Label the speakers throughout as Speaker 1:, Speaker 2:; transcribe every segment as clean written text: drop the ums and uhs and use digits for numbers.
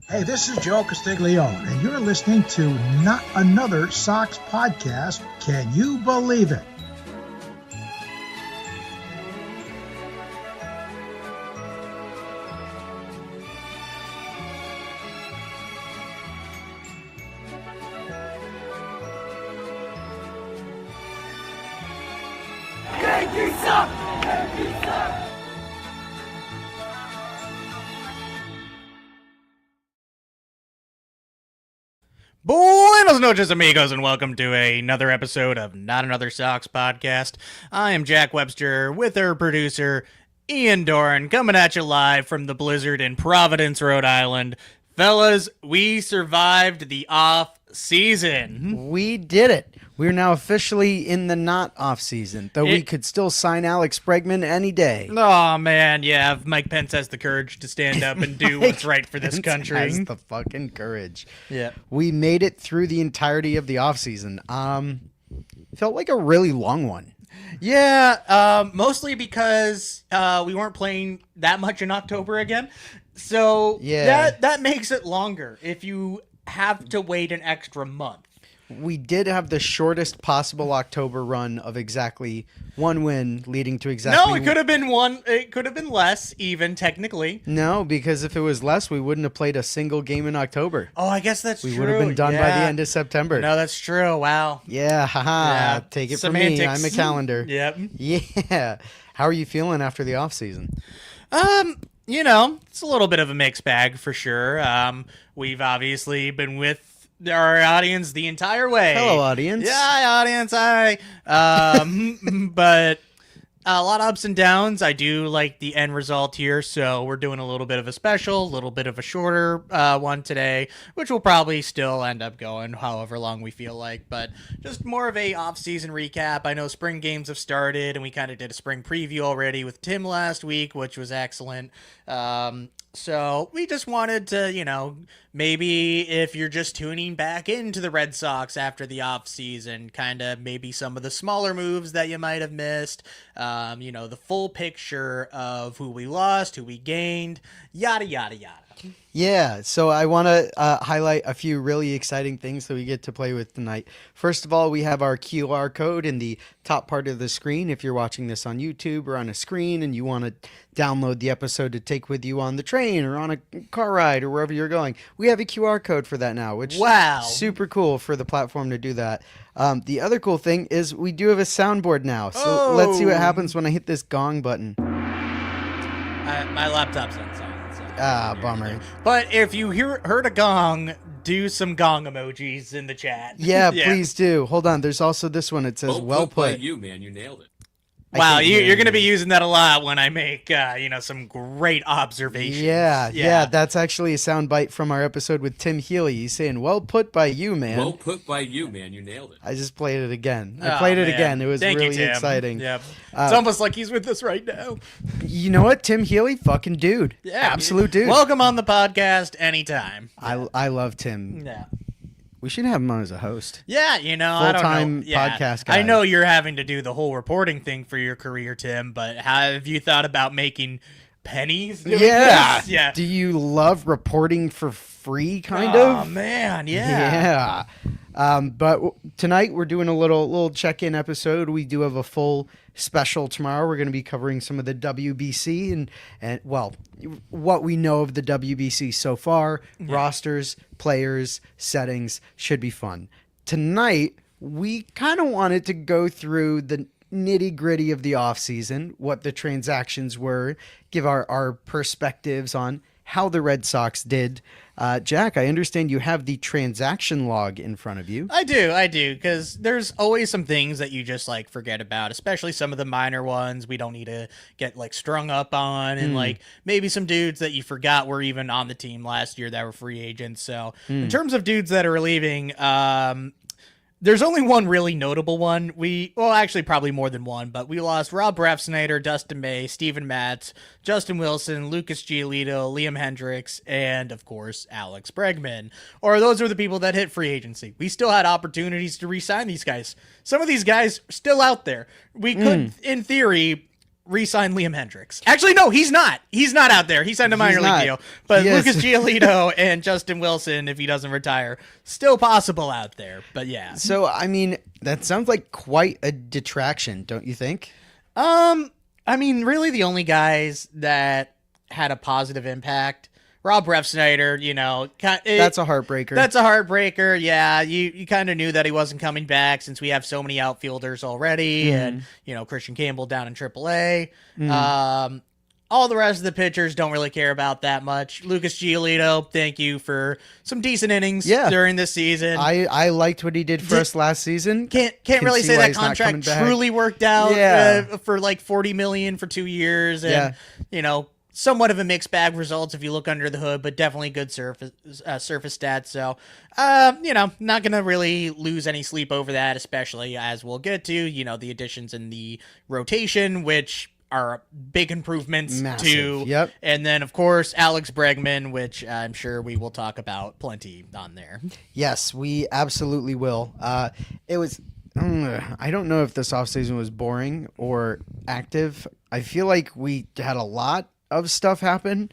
Speaker 1: Hey, this is Joe Castiglione, and you're listening to Not Another Sox Podcast. Can you believe it?
Speaker 2: Buenos noches, amigos, and welcome to another episode of Not Another Sox Podcast. I am Jack Webster with our producer, Ian Doran, coming at you live from the blizzard in Providence, Rhode Island. Fellas, we survived the off-season.
Speaker 3: We did it. We're now officially in the not off-season, though we could still sign Alex Bregman any day.
Speaker 2: Oh, man, yeah, if Mike Pence has the courage to stand up and do what's right for this country.
Speaker 3: Has the fucking courage.
Speaker 2: Yeah.
Speaker 3: We made it through the entirety of the off-season. Felt like a really long one.
Speaker 2: Yeah, mostly because we weren't playing that much in October again. So
Speaker 3: yeah,
Speaker 2: that makes it longer if you have to wait an extra month.
Speaker 3: We did have the shortest possible October run of exactly one win, leading to exactly...
Speaker 2: No, it could have been one. It could have been less, even, technically.
Speaker 3: No, because if it was less, we wouldn't have played a single game in October.
Speaker 2: Oh, I guess that's true.
Speaker 3: We would have been done by the end of September.
Speaker 2: No, that's true. Wow.
Speaker 3: Yeah, haha.
Speaker 2: Yeah.
Speaker 3: Take it
Speaker 2: Semantics.
Speaker 3: from me. I'm a calendar.
Speaker 2: Yep.
Speaker 3: Yeah. How are you feeling after the off-season?
Speaker 2: You know, it's a little bit of a mixed bag for sure. We've obviously been with our audience the entire way.
Speaker 3: Hello, audience.
Speaker 2: Yeah, hi, audience. Hi. But a lot of ups and downs. I do like the end result here, so we're doing a little bit of a special, a little bit of a shorter one today, which will probably still end up going however long we feel like, but just more of a off-season recap. I know spring games have started, and we kind of did a spring preview already with Tim last week, which was excellent. So we just wanted to, maybe if you're just tuning back into the Red Sox after the offseason, kind of maybe some of the smaller moves that you might have missed, the full picture of who we lost, who we gained, yada, yada, yada.
Speaker 3: Yeah, so I want to highlight a few really exciting things that we get to play with tonight. First of all, we have our QR code in the top part of the screen. If you're watching this on YouTube or on a screen and you want to download the episode to take with you on the train or on a car ride or wherever you're going, we have a QR code for that now, which is super cool for the platform to do that. The other cool thing is we do have a soundboard now, so let's see what happens when I hit this gong button.
Speaker 2: My laptop's on silent.
Speaker 3: Bummer.
Speaker 2: But if you heard a gong, do some gong emojis in the chat.
Speaker 3: Yeah, please do. Hold on. There's also this one. It says, well put.
Speaker 4: By you, man. You nailed it.
Speaker 2: Wow, you're going to be using that a lot when I make, some great observations.
Speaker 3: Yeah, that's actually a soundbite from our episode with Tim Healy. He's saying, well put by you, man.
Speaker 4: Well put by you, man. You nailed it.
Speaker 3: I just played it again. Again. It was really exciting.
Speaker 2: Yep. It's almost like he's with us right now.
Speaker 3: You know what? Tim Healy, fucking dude.
Speaker 2: Yeah.
Speaker 3: Absolute dude.
Speaker 2: Welcome on the podcast anytime.
Speaker 3: I love Tim.
Speaker 2: Yeah.
Speaker 3: We should have him on as a host.
Speaker 2: Yeah, I don't know.
Speaker 3: Full-time podcast guy.
Speaker 2: I know you're having to do the whole reporting thing for your career, Tim, but have you thought about making pennies doing this? Yeah.
Speaker 3: Do you love reporting for free, kind of?
Speaker 2: Oh, man, yeah.
Speaker 3: But tonight we're doing a little check-in episode. We do have a full special tomorrow. We're going to be covering some of the WBC and what we know of the WBC so far. Yeah. Rosters, players, settings. Should be fun. Tonight, we kind of wanted to go through the nitty-gritty of the offseason, what the transactions were, give our perspectives on how the Red Sox did. Jack, I understand you have the transaction log in front of you.
Speaker 2: I do, because there's always some things that you just forget about, especially some of the minor ones we don't need to get strung up on, and maybe some dudes that you forgot were even on the team last year that were free agents. So in terms of dudes that are leaving, there's only one really notable one. Actually probably more than one, but we lost Rob Refsnyder, Dustin May, Steven Matz, Justin Wilson, Lucas Giolito, Liam Hendricks, and of course, Alex Bregman. Or those are the people that hit free agency. We still had opportunities to re-sign these guys. Some of these guys are still out there. We could, in theory, re-sign Liam Hendricks. Actually, no, he's not. He's not out there. He signed a minor league deal. But
Speaker 3: Yes.
Speaker 2: Lucas Giolito and Justin Wilson, if he doesn't retire, still possible out there. But yeah.
Speaker 3: So, I mean, that sounds like quite a detraction, don't you think?
Speaker 2: I mean, really the only guys that had a positive impact, Rob Refsnyder,
Speaker 3: That's a heartbreaker.
Speaker 2: That's a heartbreaker. Yeah, you kind of knew that he wasn't coming back since we have so many outfielders already, and Christian Campbell down in AAA. All the rest of the pitchers don't really care about that much. Lucas Giolito, thank you for some decent innings during this season.
Speaker 3: I liked what he did for us last season.
Speaker 2: Can't really say that contract truly worked out for like $40 million for 2 years, and somewhat of a mixed bag results if you look under the hood, but definitely good surface stats. So, not gonna really lose any sleep over that, especially as we'll get to the additions in the rotation, which are big improvements.
Speaker 3: Massive.
Speaker 2: To.
Speaker 3: Yep.
Speaker 2: And then, of course, Alex Bregman, which I'm sure we will talk about plenty on there.
Speaker 3: Yes, we absolutely will. It was. I don't know if this offseason was boring or active. I feel like we had a lot of stuff happen,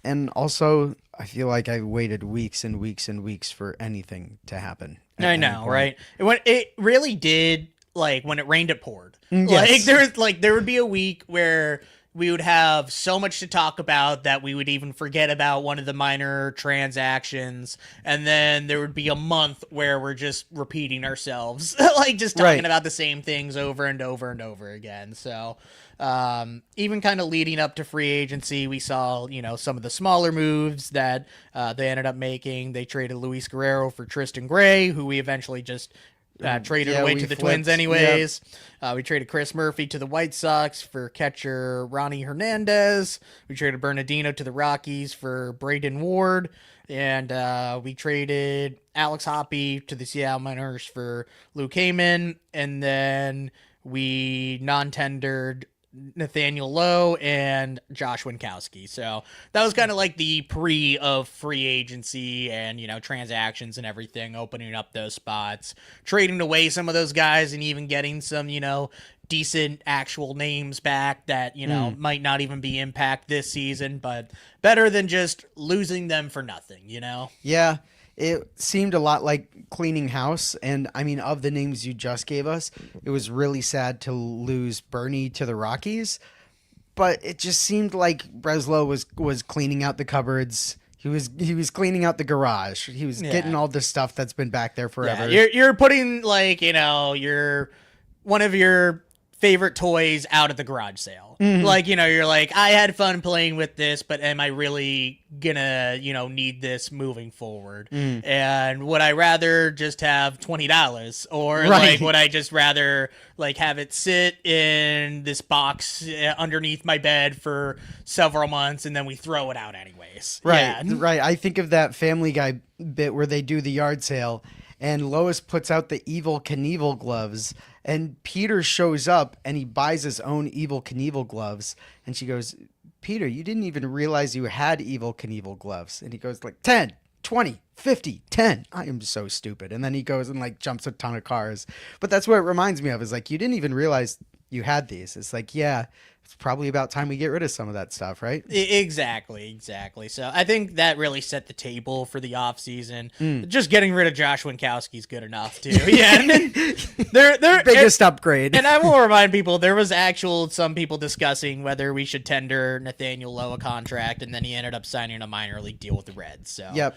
Speaker 3: and also I feel like I waited weeks and weeks and weeks for anything to happen.
Speaker 2: I know, right? It really did. Like when it rained, it poured.
Speaker 3: Yes.
Speaker 2: There would be a week where we would have so much to talk about that we would even forget about one of the minor transactions, and then there would be a month where we're just repeating ourselves, like just talking about the same things over and over and over again. So even kind of leading up to free agency, we saw some of the smaller moves that they ended up making. They traded Luis Guerrero for Tristan Gray, who we eventually just traded away to the Twins anyways. We traded Chris Murphy to the White Sox for catcher Ronnie Hernandez. We traded Bernardino to the Rockies for Braden Ward. And we traded Alex Hoppe to the Seattle Mariners for Luke Heyman. And then we non-tendered Nathaniel Lowe and Josh Winkowski. So that was kind of like the pre of free agency and, transactions and everything, opening up those spots, trading away some of those guys and even getting some, decent actual names back that, might not even be impact this season, but better than just losing them for nothing,
Speaker 3: Yeah. It seemed a lot like cleaning house, and I mean, of the names you just gave us, it was really sad to lose Bernie to the Rockies, but it just seemed like Breslow was cleaning out the cupboards. He was cleaning out the garage. He was getting all the stuff that's been back there forever.
Speaker 2: Yeah, you're putting your one of your favorite toys out at the garage sale. Like, you're like, I had fun playing with this, but am I really gonna, need this moving forward? And would I rather just have $20 or like, would I just rather like have it sit in this box underneath my bed for several months and then we throw it out anyways?
Speaker 3: Right. I think of that Family Guy bit where they do the yard sale and Lois puts out the Evel Knievel gloves, and Peter shows up and he buys his own Evel Knievel gloves, and she goes, Peter, you didn't even realize you had Evel Knievel gloves. And he goes like 10, 20, 50, 10. I am so stupid. And then he goes and like jumps a ton of cars. But that's what it reminds me of, is like, you didn't even realize you had these. It's like, yeah, it's probably about time we get rid of some of that stuff, right?
Speaker 2: Exactly. So I think that really set the table for the offseason. Just getting rid of Josh Winkowski is good enough, too. Yeah. And then
Speaker 3: biggest upgrade.
Speaker 2: And I will remind people, there was some people discussing whether we should tender Nathaniel Lowe a contract, and then he ended up signing a minor league deal with the Reds. So, yeah,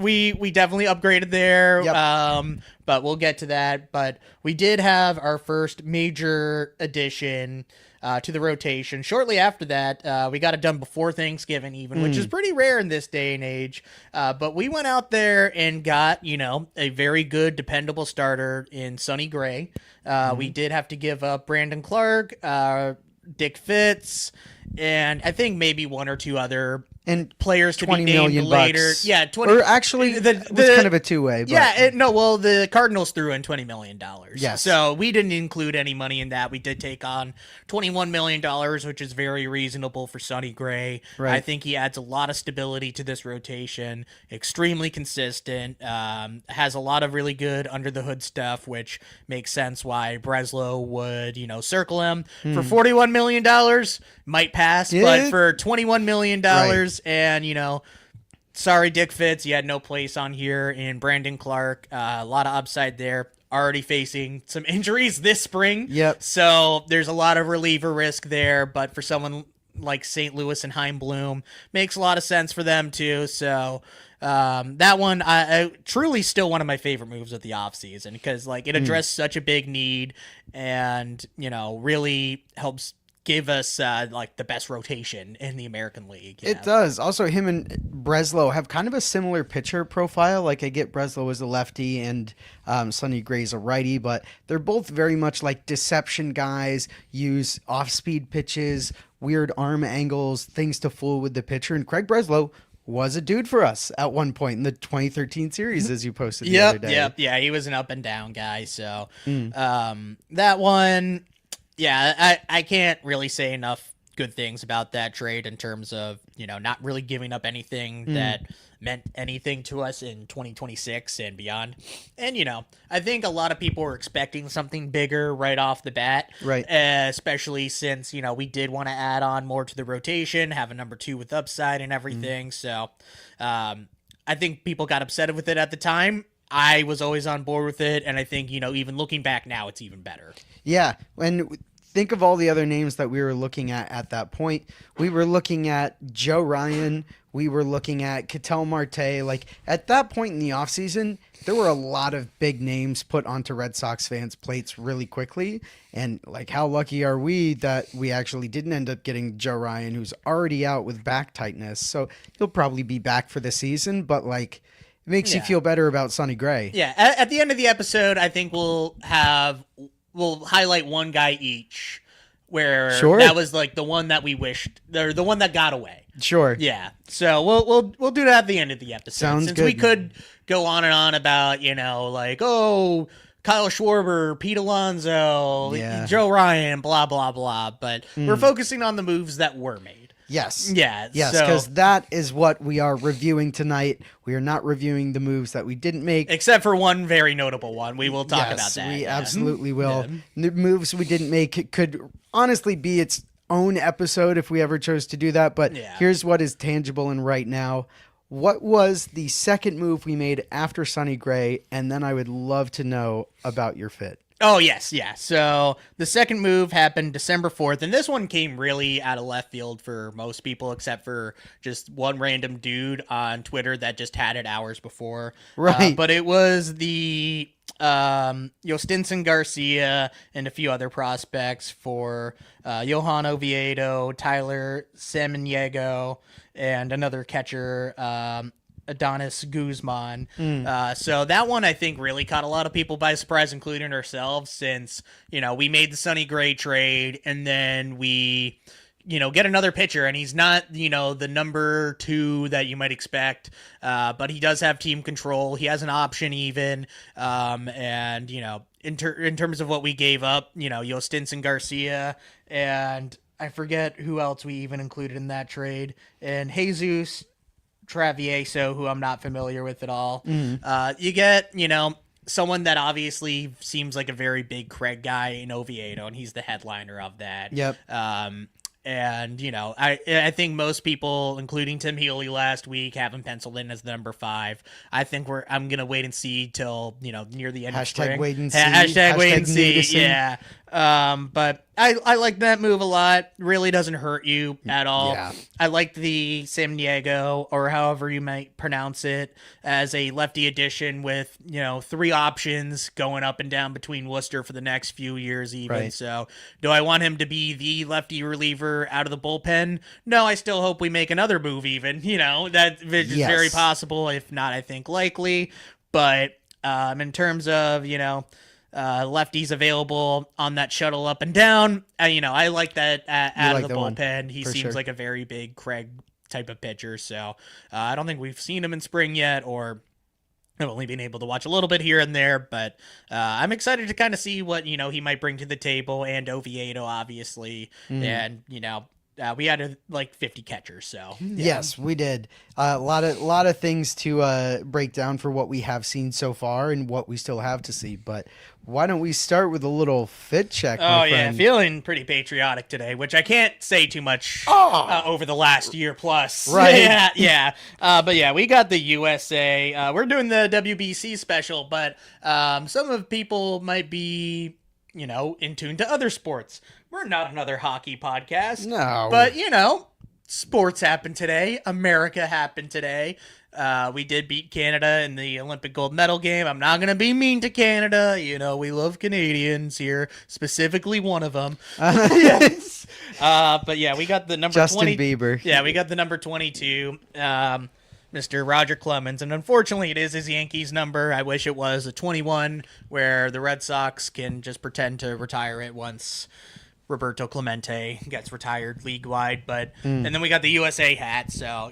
Speaker 2: we definitely upgraded there.
Speaker 3: Yep.
Speaker 2: But we'll get to that. But we did have our first major addition to the rotation. Shortly after that, we got it done before Thanksgiving even, which is pretty rare in this day and age. But we went out there and got, a very good, dependable starter in Sonny Gray. We did have to give up Brandon Clark, Dick Fitz, and I think maybe one or two other
Speaker 3: And
Speaker 2: players to be
Speaker 3: 20
Speaker 2: named
Speaker 3: million
Speaker 2: later.
Speaker 3: bucks.
Speaker 2: Yeah, 20.
Speaker 3: Or actually, it was kind of a two-way. But.
Speaker 2: Yeah, the Cardinals threw in $20 million.
Speaker 3: Yes.
Speaker 2: So we didn't include any money in that. We did take on $21 million, which is very reasonable for Sonny Gray.
Speaker 3: Right.
Speaker 2: I think he adds a lot of stability to this rotation, extremely consistent, has a lot of really good under-the-hood stuff, which makes sense why Breslow would, circle him. For $41 million, might pass, but for $21 million and, sorry, Dick Fitz, you had no place on here. And Brandon Clark, a lot of upside there. Already facing some injuries this spring.
Speaker 3: Yep.
Speaker 2: So there's a lot of reliever risk there. But for someone like St. Louis and Heim Bloom, makes a lot of sense for them too. So that one, I truly still one of my favorite moves of the offseason because it addressed such a big need and, really helps give us the best rotation in the American League.
Speaker 3: It does. Also, him and Breslow have kind of a similar pitcher profile. Like I get Breslow as a lefty and Sonny Gray's a righty, but they're both very much like deception guys, use off-speed pitches, weird arm angles, things to fool with the pitcher. And Craig Breslow was a dude for us at one point in the 2013 series, as you posted the other day.
Speaker 2: Yeah, he was an up and down guy. So that one... Yeah, I can't really say enough good things about that trade in terms of, not really giving up anything that meant anything to us in 2026 and beyond. And, I think a lot of people were expecting something bigger right off the bat.
Speaker 3: Right.
Speaker 2: Especially since, we did want to add on more to the rotation, have a number 2 with upside and everything. So I think people got upset with it at the time. I was always on board with it, and I think, even looking back now, it's even better.
Speaker 3: Yeah, and think of all the other names that we were looking at that point. We were looking at Joe Ryan. We were looking at Ketel Marte. At that point in the offseason, there were a lot of big names put onto Red Sox fans' plates really quickly. And, how lucky are we that we actually didn't end up getting Joe Ryan, who's already out with back tightness. So he'll probably be back for the season, but, it makes you feel better about Sonny Gray.
Speaker 2: Yeah, at the end of the episode, I think we'll highlight one guy each where that was the one that we wished, or the one that got away.
Speaker 3: Sure.
Speaker 2: Yeah. So we'll do that at the end of the episode.
Speaker 3: Sounds
Speaker 2: Since
Speaker 3: good.
Speaker 2: we could go on and on about, Kyle Schwarber, Pete Alonso, Joe Ryan, blah, blah, blah. But we're focusing on the moves that were made.
Speaker 3: Yes.
Speaker 2: Yeah.
Speaker 3: Yes, because that is what we are reviewing tonight. We are not reviewing the moves that we didn't make.
Speaker 2: Except for one very notable one. We will talk about that.
Speaker 3: We absolutely will. The moves we didn't make could honestly be its own episode if we ever chose to do that. But here's what is tangible and right now. What was the second move we made after Sonny Gray? And then I would love to know about your fit.
Speaker 2: Oh, yes, yeah. So the second move happened December 4th, and this one came really out of left field for most people, except for just one random dude on Twitter that just had it hours before.
Speaker 3: Right.
Speaker 2: But it was the Yostinson Garcia and a few other prospects for Johan Oviedo, Tyler Samaniego, and another catcher, Adonis Guzman. So that one I think really caught a lot of people by surprise, including ourselves, since, we made the Sonny Gray trade and then we, get another pitcher, and he's not, the number 2 that you might expect, but he does have team control. He has an option even, and, in terms of what we gave up, Yostinson Garcia, and I forget who else we even included in that trade, and Jesus Travieso, who I'm not familiar with at all. You get, someone that obviously seems like a very big Craig guy in Oviedo, and he's the headliner of that.
Speaker 3: Yep.
Speaker 2: And, I think most people, including Tim Healy last week, have him penciled in as the number 5. I think I'm going to wait and see till, near the end of spring.
Speaker 3: Wait and see.
Speaker 2: Hashtag wait and see.
Speaker 3: Nudison.
Speaker 2: Yeah. But I like that move a lot. Really doesn't hurt you at all.
Speaker 3: Yeah.
Speaker 2: I like the San Diego, or however you might pronounce it, as a lefty addition with, 3 options going up and down between Worcester for the next few years even.
Speaker 3: Right.
Speaker 2: So do I want him to be the lefty reliever out of the bullpen? No, I still hope we make another move even, that is very possible. If not, I think likely. But in terms of, lefties available on that shuttle up and down, I like that out of the bullpen. He seems like a very big Craig type of pitcher. So I don't think we've seen him in spring yet, or I've only been able to watch a little bit here and there, but I'm excited to kind of see what, he might bring to the table, and Oviedo, obviously. And, we had like 50 catchers, so. Yeah.
Speaker 3: Yes, we did. A lot of things to break down for what we have seen so far and what we still have to see. But why don't we start with a little fit check?
Speaker 2: Oh yeah, feeling pretty patriotic today, which I can't say too much over the last year plus.
Speaker 3: Right?
Speaker 2: Yeah. But yeah, we got the USA. We're doing the WBC special, but some of people might be, in tune to other sports. We're not another hockey podcast.
Speaker 3: No.
Speaker 2: But, sports happened today. America happened today. We did beat Canada in the Olympic gold medal game. I'm not going to be mean to Canada. We love Canadians here, specifically one of them. Yes. But yeah, we got the number
Speaker 3: Justin
Speaker 2: 20.
Speaker 3: Bieber.
Speaker 2: Yeah, we got the number 22. Mr. Roger Clemens, and unfortunately it is his Yankees number. I wish it was a 21 where the Red Sox can just pretend to retire it once Roberto Clemente gets retired league-wide, but and then we got the USA hat, so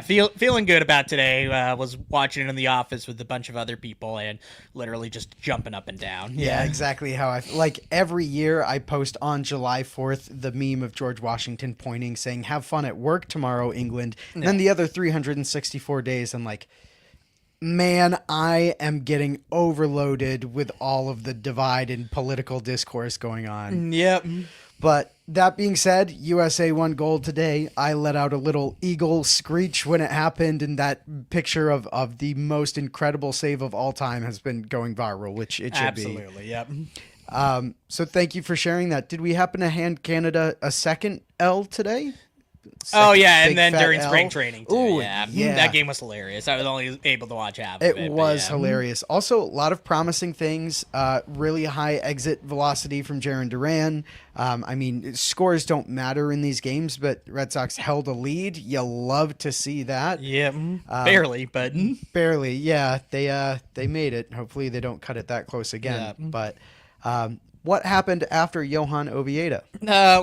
Speaker 2: feeling good about today. Was watching it in the office with a bunch of other people and literally just jumping up and down.
Speaker 3: Yeah, exactly how I like every year I post on July 4th the meme of George Washington pointing saying have fun at work tomorrow, England. And then the other 364 days I'm like, man, I am getting overloaded with all of the divide and political discourse going on.
Speaker 2: Yep.
Speaker 3: But that being said, USA won gold today. I let out a little eagle screech when it happened, and that picture of the most incredible save of all time has been going viral, which it should be.
Speaker 2: Absolutely, yep.
Speaker 3: So thank you for sharing that. Did we happen to hand Canada a second L today?
Speaker 2: And then during
Speaker 3: L.
Speaker 2: spring training too.
Speaker 3: Ooh,
Speaker 2: yeah,
Speaker 3: yeah.
Speaker 2: That game was hilarious. I was only able to watch half of it.
Speaker 3: It was
Speaker 2: yeah.
Speaker 3: hilarious. Also, a lot of promising things. Really high exit velocity from Jarren Duran. Scores don't matter in these games, but Red Sox held a lead. You love to see that.
Speaker 2: Yeah, barely, but
Speaker 3: barely. Yeah, they made it. Hopefully, they don't cut it that close again. Yeah. But what happened after Johan Oviedo?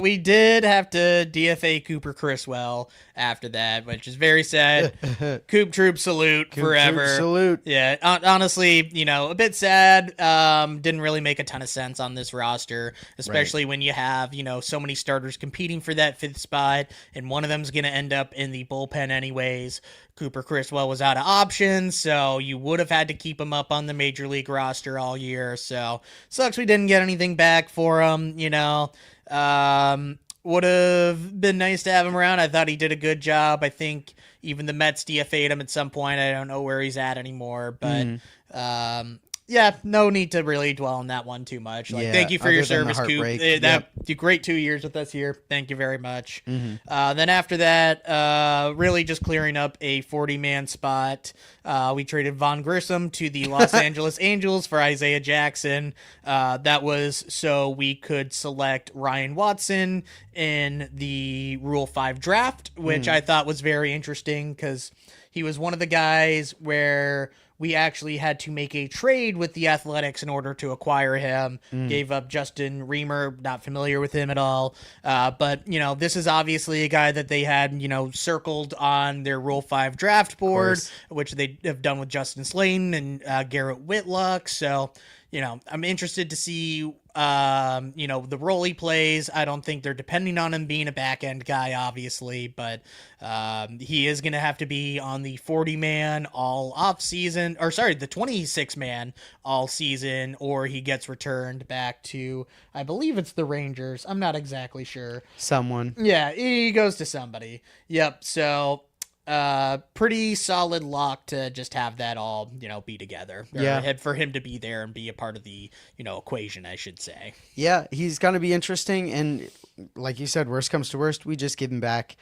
Speaker 2: We did have to DFA Cooper Criswell after that, which is very sad. Coop Troop salute forever.
Speaker 3: Troop salute.
Speaker 2: Yeah, honestly, a bit sad. Didn't really make a ton of sense on this roster, especially when you have, so many starters competing for that 5th spot, and one of them's going to end up in the bullpen anyways. Cooper Criswell was out of options, so you would have had to keep him up on the major league roster all year. So sucks we didn't get anything back for him. Would have been nice to have him around. I thought he did a good job. I think even the Mets DFA'd him at some point. I don't know where he's at anymore, but no need to really dwell on that one too much. Thank you for your service, Coop. You great 2 years with us here. Thank you very much. Then after that, really just clearing up a 40-man spot. We traded Von Grissom to the Los Angeles Angels for Isaiah Jackson. That was so we could select Ryan Watson in the Rule 5 draft, which I thought was very interesting because he was one of the guys where we actually had to make a trade with the Athletics in order to acquire him. Gave up Justin Reamer, not familiar with him at all. But, this is obviously a guy that they had, circled on their Rule 5 draft board, which they have done with Justin Slayton and Garrett Whitlock. So, I'm interested to see, the role he plays. I don't think they're depending on him being a back end guy, obviously, but he is going to have to be on the 40-man all off season, the 26-man all season, or he gets returned back to, I believe it's the Rangers. I'm not exactly sure.
Speaker 3: Someone.
Speaker 2: Yeah, he goes to somebody. Yep. So, pretty solid lock to just have that all, be together. For him to be there and be a part of the, equation, I should say. Yeah,
Speaker 3: he's going to be interesting. And like you said, worst comes to worst, we just give him back.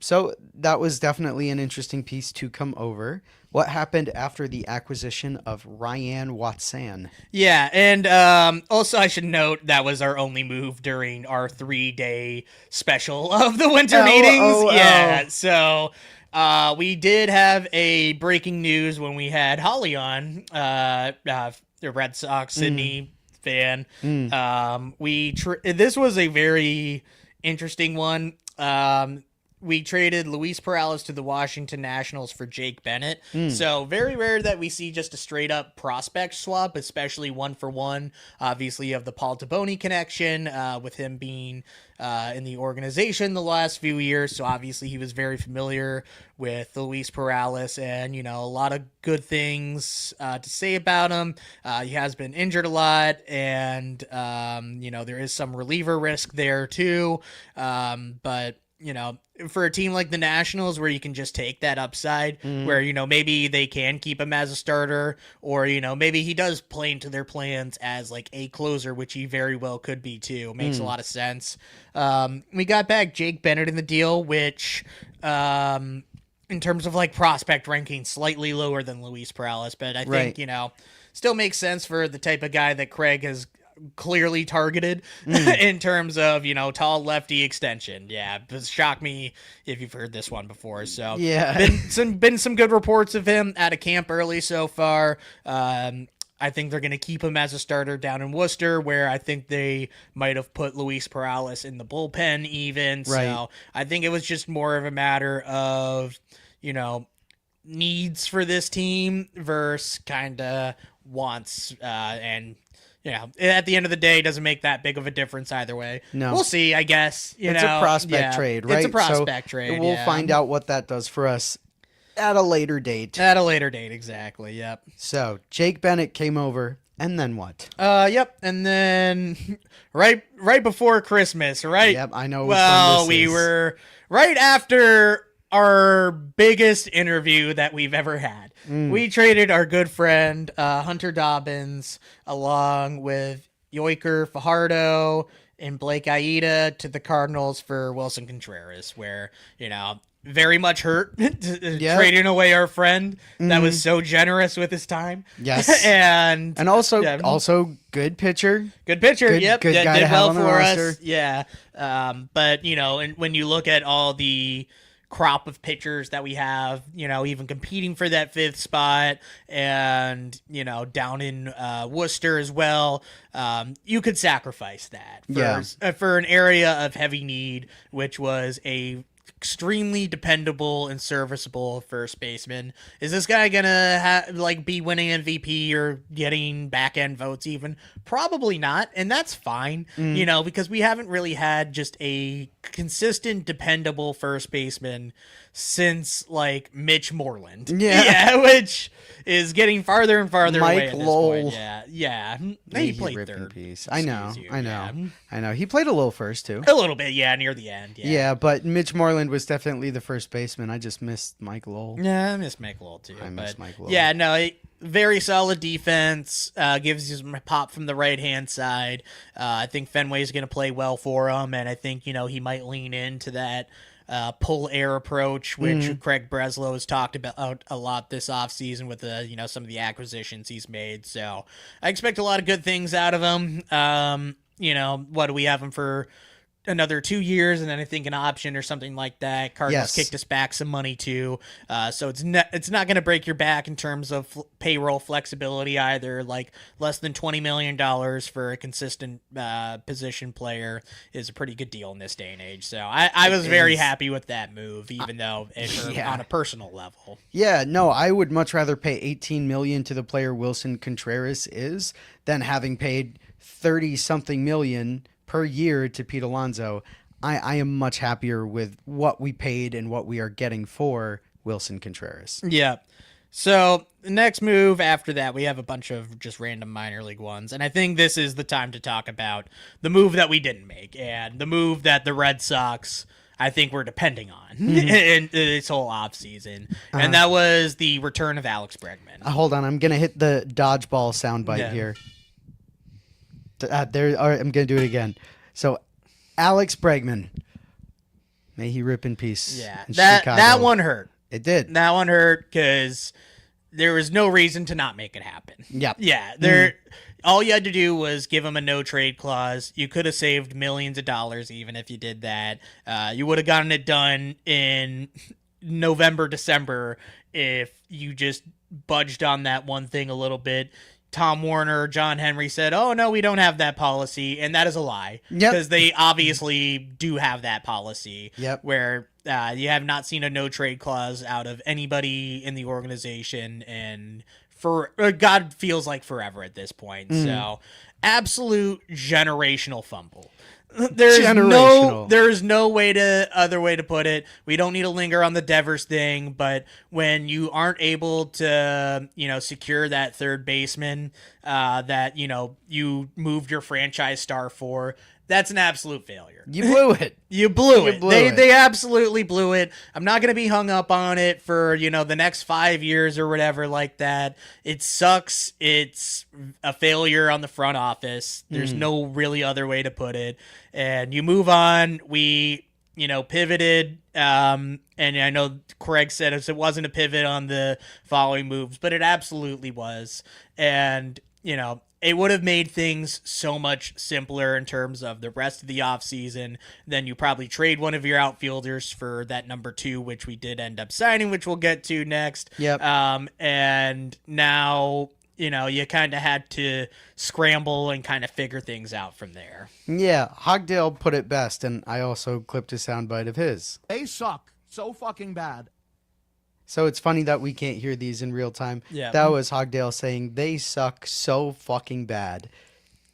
Speaker 3: So that was definitely an interesting piece to come over. What happened after the acquisition of Ryan Watson?
Speaker 2: Yeah, and also I should note that was our only move during our 3-day special of the winter meetings. So we did have a breaking news when we had Holly on, the Red Sox Sydney fan. This was a very interesting one. We traded Luis Perales to the Washington Nationals for Jake Bennett. So very rare that we see just a straight up prospect swap, especially 1-for-1. Obviously, you have the Paul Taboni connection with him being in the organization the last few years. So obviously he was very familiar with Luis Perales and, a lot of good things to say about him. He has been injured a lot and, there is some reliever risk there too. But for a team like the Nationals where you can just take that upside where, maybe they can keep him as a starter or, maybe he does play into their plans as like a closer, which he very well could be too. Makes a lot of sense. We got back Jake Bennett in the deal, which, in terms of like prospect ranking, slightly lower than Luis Perales, but I think, still makes sense for the type of guy that Craig has clearly targeted in terms of, tall lefty extension. Yeah, it shocked me if you've heard this one before. So
Speaker 3: yeah,
Speaker 2: been some good reports of him out of camp early so far. I think they're going to keep him as a starter down in Worcester, where I think they might have put Luis Perales in the bullpen even.
Speaker 3: Right.
Speaker 2: So I think it was just more of a matter of, needs for this team versus kind of wants. And at the end of the day, it doesn't make that big of a difference either way.
Speaker 3: No.
Speaker 2: We'll see, I guess.
Speaker 3: It's a prospect trade, right?
Speaker 2: It's a prospect trade.
Speaker 3: We'll find out what that does for us at a later date.
Speaker 2: At a later date, exactly. Yep.
Speaker 3: So Jake Bennett came over, and then what?
Speaker 2: Yep. And then right before Christmas, right?
Speaker 3: Yep, I know.
Speaker 2: Well, we were right after our biggest interview that we've ever had. We traded our good friend Hunter Dobbins along with Yoiker Fajardo and Blake Aida to the Cardinals for Wilson Contreras, where, very much hurt trading away our friend that was so generous with his time.
Speaker 3: Yes.
Speaker 2: and
Speaker 3: also good pitcher.
Speaker 2: Good pitcher.
Speaker 3: Good guy
Speaker 2: did
Speaker 3: to have
Speaker 2: well
Speaker 3: on the
Speaker 2: for
Speaker 3: roster.
Speaker 2: us. Yeah. But, and when you look at all the crop of pitchers that we have, even competing for that fifth spot and, down in Worcester as well, you could sacrifice that for an area of heavy need, which was a extremely dependable and serviceable first baseman. Is this guy gonna be winning MVP or getting back end votes even? Probably not, and that's fine. Because we haven't really had just a consistent, dependable first baseman since Mitch Moreland. Yeah, which is getting farther and farther away at this point. Yeah. He played third.
Speaker 3: I know. He played a little first too.
Speaker 2: A little bit, near the end.
Speaker 3: Yeah, but Mitch Moreland was definitely the first baseman. I just missed Mike Lowell.
Speaker 2: Yeah, I miss Mike Lowell too.
Speaker 3: I miss Mike Lowell.
Speaker 2: Yeah, no, very solid defense. Gives you some pop from the right hand side. I think Fenway's going to play well for him, and I think he might lean into that pull air approach, which Craig Breslow has talked about a lot this offseason with some of the acquisitions he's made. So I expect a lot of good things out of him. What do we have him for? Another 2 years, and then I think an option or something like that. Cardinals kicked us back some money too, so it's not going to break your back in terms of payroll flexibility either. Less than $20 million for a consistent position player is a pretty good deal in this day and age. So I was very happy with that move, even though it hurt on a personal level.
Speaker 3: Yeah, no, I would much rather pay $18 million to the player Wilson Contreras is than having paid 30-something million per year to Pete Alonso. I am much happier with what we paid and what we are getting for Wilson Contreras.
Speaker 2: Yeah. So the next move after that, we have a bunch of just random minor league ones. And I think this is the time to talk about the move that we didn't make and the move that the Red Sox, I think, were depending on in this whole offseason. And that was the return of Alex Bregman.
Speaker 3: Hold on. I'm going to hit the dodgeball soundbite here. I'm going to do it again. So, Alex Bregman, may he rip in peace.
Speaker 2: Yeah,
Speaker 3: in
Speaker 2: that one hurt.
Speaker 3: It did.
Speaker 2: That one hurt because there was no reason to not make it happen.
Speaker 3: Yep.
Speaker 2: Yeah, all you had to do was give him a no trade clause. You could have saved millions of dollars even if you did that. You would have gotten it done in November, December if you just budged on that one thing a little bit. Tom Warner, John Henry said, "Oh no, we don't have that policy," and that is a lie.
Speaker 3: Yep.
Speaker 2: Because they obviously do have that policy.
Speaker 3: Yep.
Speaker 2: Where you have not seen a no trade clause out of anybody in the organization, and for God feels like forever at this point. So, absolute generational fumble. There's no other way to put it. We don't need to linger on the Devers thing, but when you aren't able to, secure that third baseman that, you moved your franchise star for, that's an absolute failure.
Speaker 3: You blew it.
Speaker 2: You blew it. They absolutely blew it. I'm not going to be hung up on it for, the next 5 years or whatever like that. It sucks. It's a failure on the front office. There's no really other way to put it. And you move on. We, pivoted. And I know Craig said it wasn't a pivot on the following moves, but it absolutely was. And, it would have made things so much simpler in terms of the rest of the offseason. Then you probably trade one of your outfielders for that number 2, which we did end up signing, which we'll get to next.
Speaker 3: Yep.
Speaker 2: And now, you kind of had to scramble and kind of figure things out from there.
Speaker 3: Yeah, Hogdale put it best, and I also clipped a soundbite of his.
Speaker 5: They suck so fucking bad.
Speaker 3: So it's funny that we can't hear these in real time.
Speaker 2: Yeah.
Speaker 3: That was Hogdale saying, they suck so fucking bad.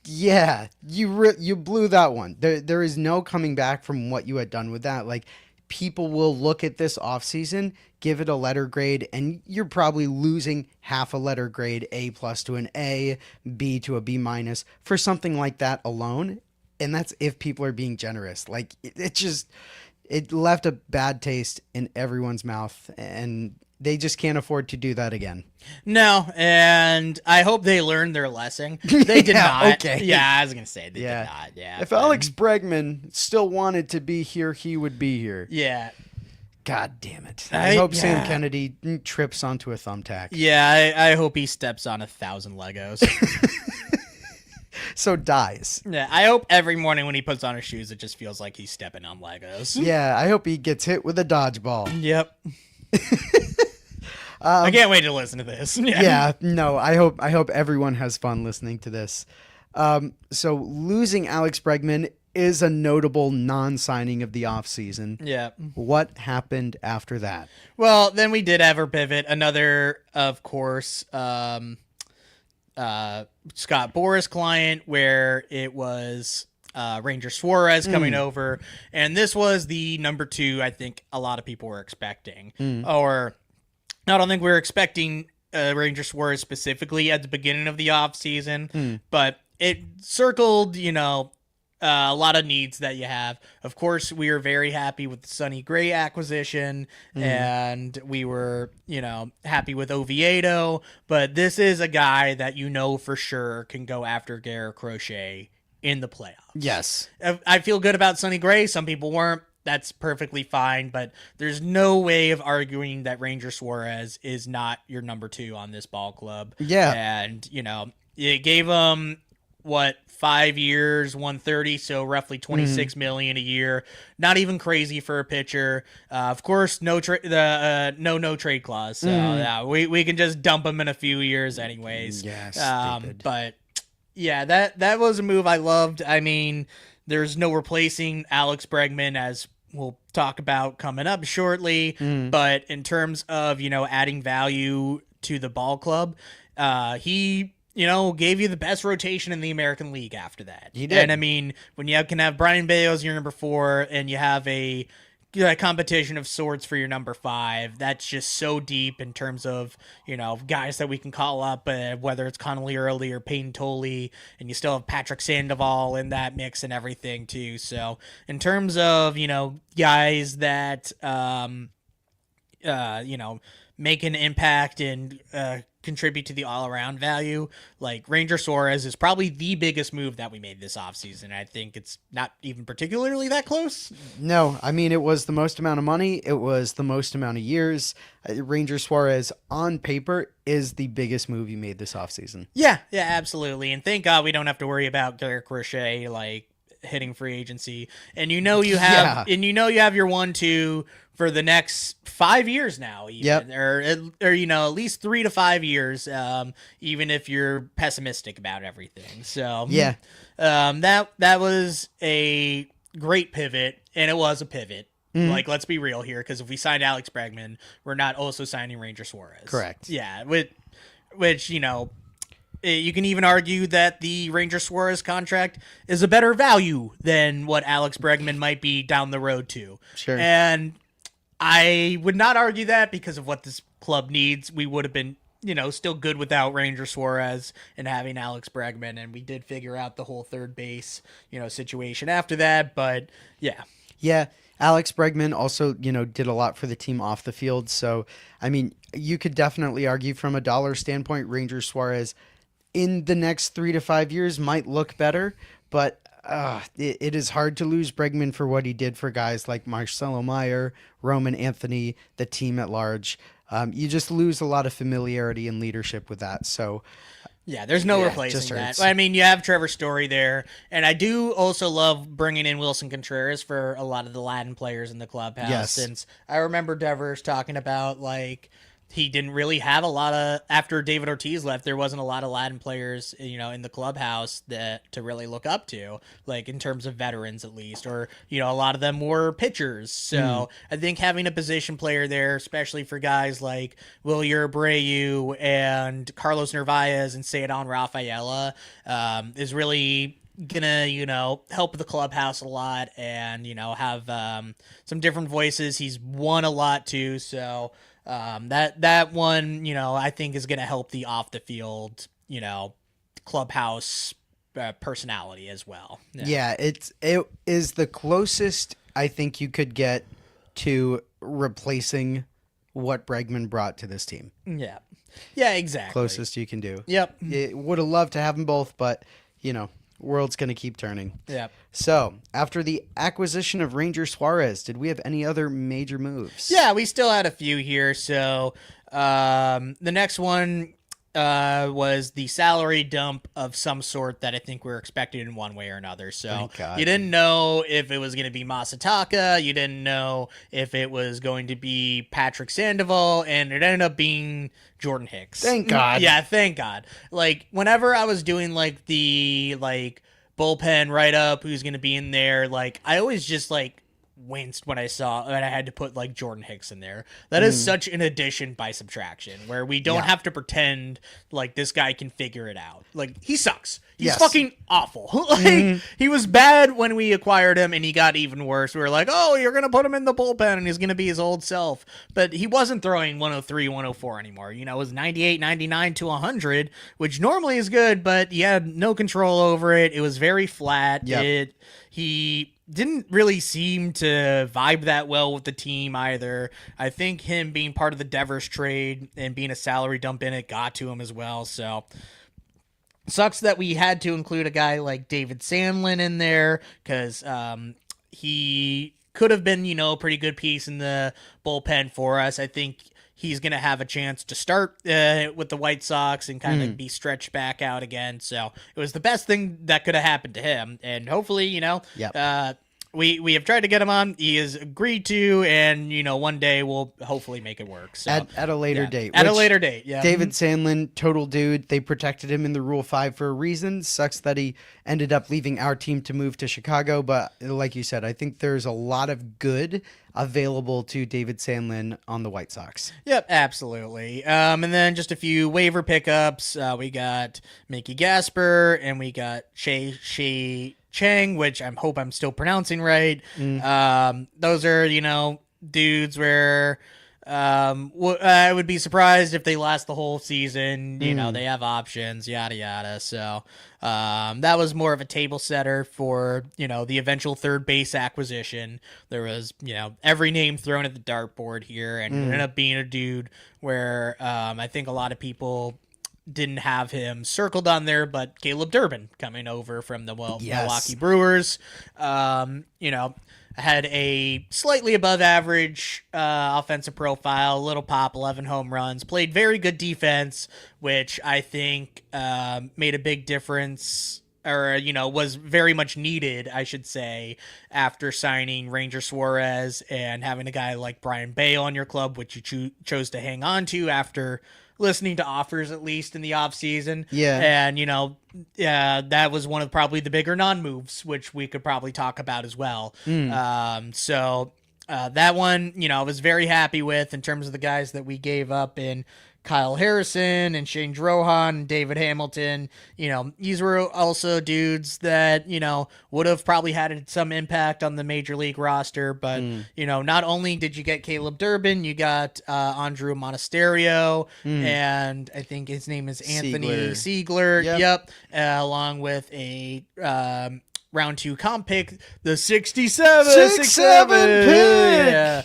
Speaker 3: Yeah, you blew that one. There is no coming back from what you had done with that. Like, people will look at this offseason, give it a letter grade, and you're probably losing half a letter grade, A+ to an A, B to a B- for something like that alone. And that's if people are being generous. Like, it left a bad taste in everyone's mouth, and they just can't afford to do that again.
Speaker 2: No, and I hope they learned their lesson. They did not.
Speaker 3: Okay.
Speaker 2: Yeah, I was going to say they did not. Yeah.
Speaker 3: If Alex Bregman still wanted to be here, he would be here.
Speaker 2: Yeah.
Speaker 3: God damn it. I hope Sam Kennedy trips onto a thumbtack.
Speaker 2: Yeah, I hope he steps on 1,000 Legos.
Speaker 3: So dies.
Speaker 2: Yeah, I hope every morning when he puts on his shoes, it just feels like he's stepping on Legos.
Speaker 3: Yeah, I hope he gets hit with a dodgeball.
Speaker 2: Yep. I can't wait to listen to this.
Speaker 3: Yeah, no, I hope everyone has fun listening to this. So losing Alex Bregman is a notable non-signing of the offseason.
Speaker 2: Yeah.
Speaker 3: What happened after that?
Speaker 2: Well, then we did have our pivot. Another, of course, Scott Boras client, where it was Ranger Suarez coming over, and this was the number 2 I think a lot of people were expecting. Or I don't think we were expecting Ranger Suarez specifically at the beginning of the offseason, but it circled, a lot of needs that you have. Of course, we were very happy with the Sonny Gray acquisition, and we were, happy with Oviedo, but this is a guy that for sure can go after Garrett Crochet in the playoffs.
Speaker 3: Yes.
Speaker 2: I feel good about Sonny Gray. Some people weren't. That's perfectly fine, but there's no way of arguing that Ranger Suarez is not your number 2 on this ball club.
Speaker 3: Yeah.
Speaker 2: And, it gave him 5 years, 130, so roughly $26 million a year. Not even crazy for a pitcher. Of course, no trade clause. So we can just dump him in a few years, anyways.
Speaker 3: Yeah, stupid.
Speaker 2: But yeah, that was a move I loved. I mean, there's no replacing Alex Bregman, as we'll talk about coming up shortly. But in terms of adding value to the ball club, he gave you the best rotation in the American League after that.
Speaker 3: He did.
Speaker 2: And I mean, when you can have Brian Bayo as your number 4 and you have a competition of sorts for your number 5, that's just so deep in terms of, guys that we can call up, whether it's Connolly Early or Payne Tolley, and you still have Patrick Sandoval in that mix and everything too. So in terms of, guys that, make an impact and contribute to the all-around value, like Ranger Suarez is probably the biggest move that we made this offseason. I think it's not even particularly that close.
Speaker 3: No, I mean, it was the most amount of money. It was the most amount of years. Ranger Suarez, on paper, is the biggest move you made this offseason.
Speaker 2: Yeah, absolutely. And thank God we don't have to worry about Garrett Crochet, hitting free agency, and you know you have you have your 1-2 for the next 5 years now, even, or at least 3 to 5 years, even if you're pessimistic about everything. So that was a great pivot, and it was a pivot. Like, let's be real here, because if we signed Alex Bregman, we're not also signing Ranger Suarez.
Speaker 3: Correct.
Speaker 2: Yeah, which you can even argue that the Ranger Suarez contract is a better value than what Alex Bregman might be down the road to.
Speaker 3: Sure.
Speaker 2: And I would not argue that because of what this club needs. We would have been, still good without Ranger Suarez and having Alex Bregman, and we did figure out the whole third base, situation after that. But yeah.
Speaker 3: Yeah. Alex Bregman also, did a lot for the team off the field. So, I mean, you could definitely argue from a dollar standpoint, Ranger Suarez in the next 3 to 5 years might look better, but it is hard to lose Bregman for what he did for guys like Marcelo Meyer, Roman Anthony, the team at large. You just lose a lot of familiarity and leadership with that. So,
Speaker 2: yeah, there's no replacing that. I mean, you have Trevor Story there, and I do also love bringing in Wilson Contreras for a lot of the Latin players in the clubhouse.
Speaker 3: Yes.
Speaker 2: Since I remember Devers talking about, like, he didn't really have a lot of, after David Ortiz left, there wasn't a lot of Latin players, in the clubhouse to really look up to, like in terms of veterans at least, or, a lot of them were pitchers. So I think having a position player there, especially for guys like Wilyer Abreu and Carlos Narvaez and Cedon Rafaela, is really gonna help the clubhouse a lot, and have some different voices. He's won a lot too, so that one I think is gonna help the off the field clubhouse personality as well.
Speaker 3: It is the closest I think you could get to replacing what Bregman brought to this team.
Speaker 2: Yeah, exactly.
Speaker 3: Closest you can do.
Speaker 2: Yep.
Speaker 3: Would have loved to have them both, but world's going to keep turning.
Speaker 2: Yeah.
Speaker 3: So, after the acquisition of Ranger Suarez, did we have any other major moves?
Speaker 2: Yeah, we still had a few here. So, the next one was the salary dump of some sort that I think we were expecting in one way or another. So, you didn't know if it was going to be Masataka. You didn't know if it was going to be Patrick Sandoval, and it ended up being Jordan Hicks.
Speaker 3: Thank God.
Speaker 2: Yeah, thank God. Like, whenever I was doing, like, the, like, bullpen write-up, who's going to be in there, like, I always just, like, winced when I saw that I had to put, like, Jordan Hicks in there. That is such an addition by subtraction, where we don't have to pretend like this guy can figure it out. Like, he sucks. He's fucking awful. Like, he was bad when we acquired him, and he got even worse. We were like, oh, you're going to put him in the bullpen, and he's going to be his old self. But he wasn't throwing 103, 104 anymore. It was 98, 99 to 100, which normally is good, but he had no control over it. It was very flat.
Speaker 3: Yep.
Speaker 2: He didn't really seem to vibe that well with the team either. I think him being part of the Devers trade and being a salary dump in it got to him as well. So sucks that we had to include a guy like David Sandlin in there, because he could have been, a pretty good piece in the bullpen for us. I think he's going to have a chance to start with the White Sox and kind of be stretched back out again. So it was the best thing that could have happened to him. And hopefully, we have tried to get him on. He has agreed to, and, one day we'll hopefully make it work. So
Speaker 3: at a later date.
Speaker 2: At a later date, yeah.
Speaker 3: David Sandlin, total dude. They protected him in the Rule 5 for a reason. Sucks that he ended up leaving our team to move to Chicago. But like you said, I think there's a lot of good available to David Sandlin on the White Sox.
Speaker 2: Yep, absolutely. And then just a few waiver pickups. We got Mickey Gasper, and we got Shea Chang, which I hope I'm still pronouncing right. Those are, dudes where I would be surprised if they last the whole season. They have options, yada, yada. So that was more of a table setter for, the eventual third base acquisition. There was, every name thrown at the dartboard here, and it ended up being a dude where I think a lot of people didn't have him circled on there, but Caleb Durbin coming over from the Milwaukee Brewers. Had a slightly above average offensive profile, little pop, 11 home runs, played very good defense, which I think made a big difference or was very much needed, I should say, after signing Ranger Suarez and having a guy like Brian Bale on your club, which you chose to hang on to after listening to offers, at least in the offseason.
Speaker 3: Yeah.
Speaker 2: And, that was one of probably the bigger non-moves, which we could probably talk about as well. That one, I was very happy with in terms of the guys that we gave up in Kyle Harrison and Shane Drohan and David Hamilton. These were also dudes that, would have probably had some impact on the major league roster. But, not only did you get Caleb Durbin, you got Andrew Monasterio, and I think his name is Anthony Siegler. Yep. Along with a round 2 comp pick, the 67 pick. Yeah.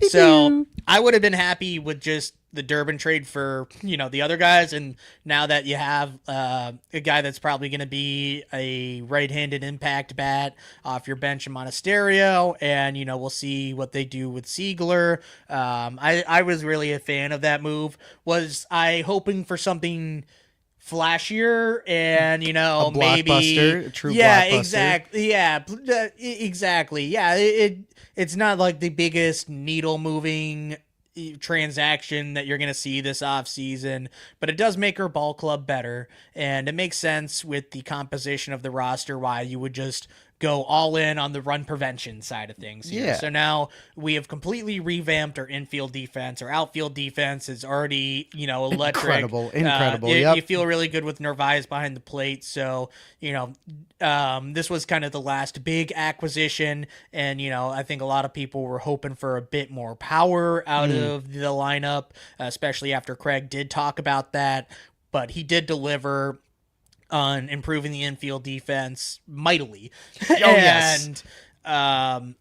Speaker 2: So I would have been happy with just the Durbin trade for, the other guys. And now that you have a guy that's probably going to be a right-handed impact bat off your bench in Monasterio, and, we'll see what they do with Siegler. I was really a fan of that move. Was I hoping for something flashier and,
Speaker 3: a
Speaker 2: maybe
Speaker 3: blockbuster, a true blockbuster.
Speaker 2: Exactly. Yeah. It's not like the biggest needle moving transaction that you're going to see this offseason, but it does make our ball club better, and it makes sense with the composition of the roster why you would just go all in on the run prevention side of things here.
Speaker 3: Yeah.
Speaker 2: So now we have completely revamped our infield defense. Our outfield defense is already, electric.
Speaker 3: Incredible.
Speaker 2: You feel really good with Narvaez behind the plate. So, this was kind of the last big acquisition. And, I think a lot of people were hoping for a bit more power out of the lineup, especially after Craig did talk about that. But he did deliver on improving the infield defense mightily.
Speaker 3: Yes.
Speaker 2: And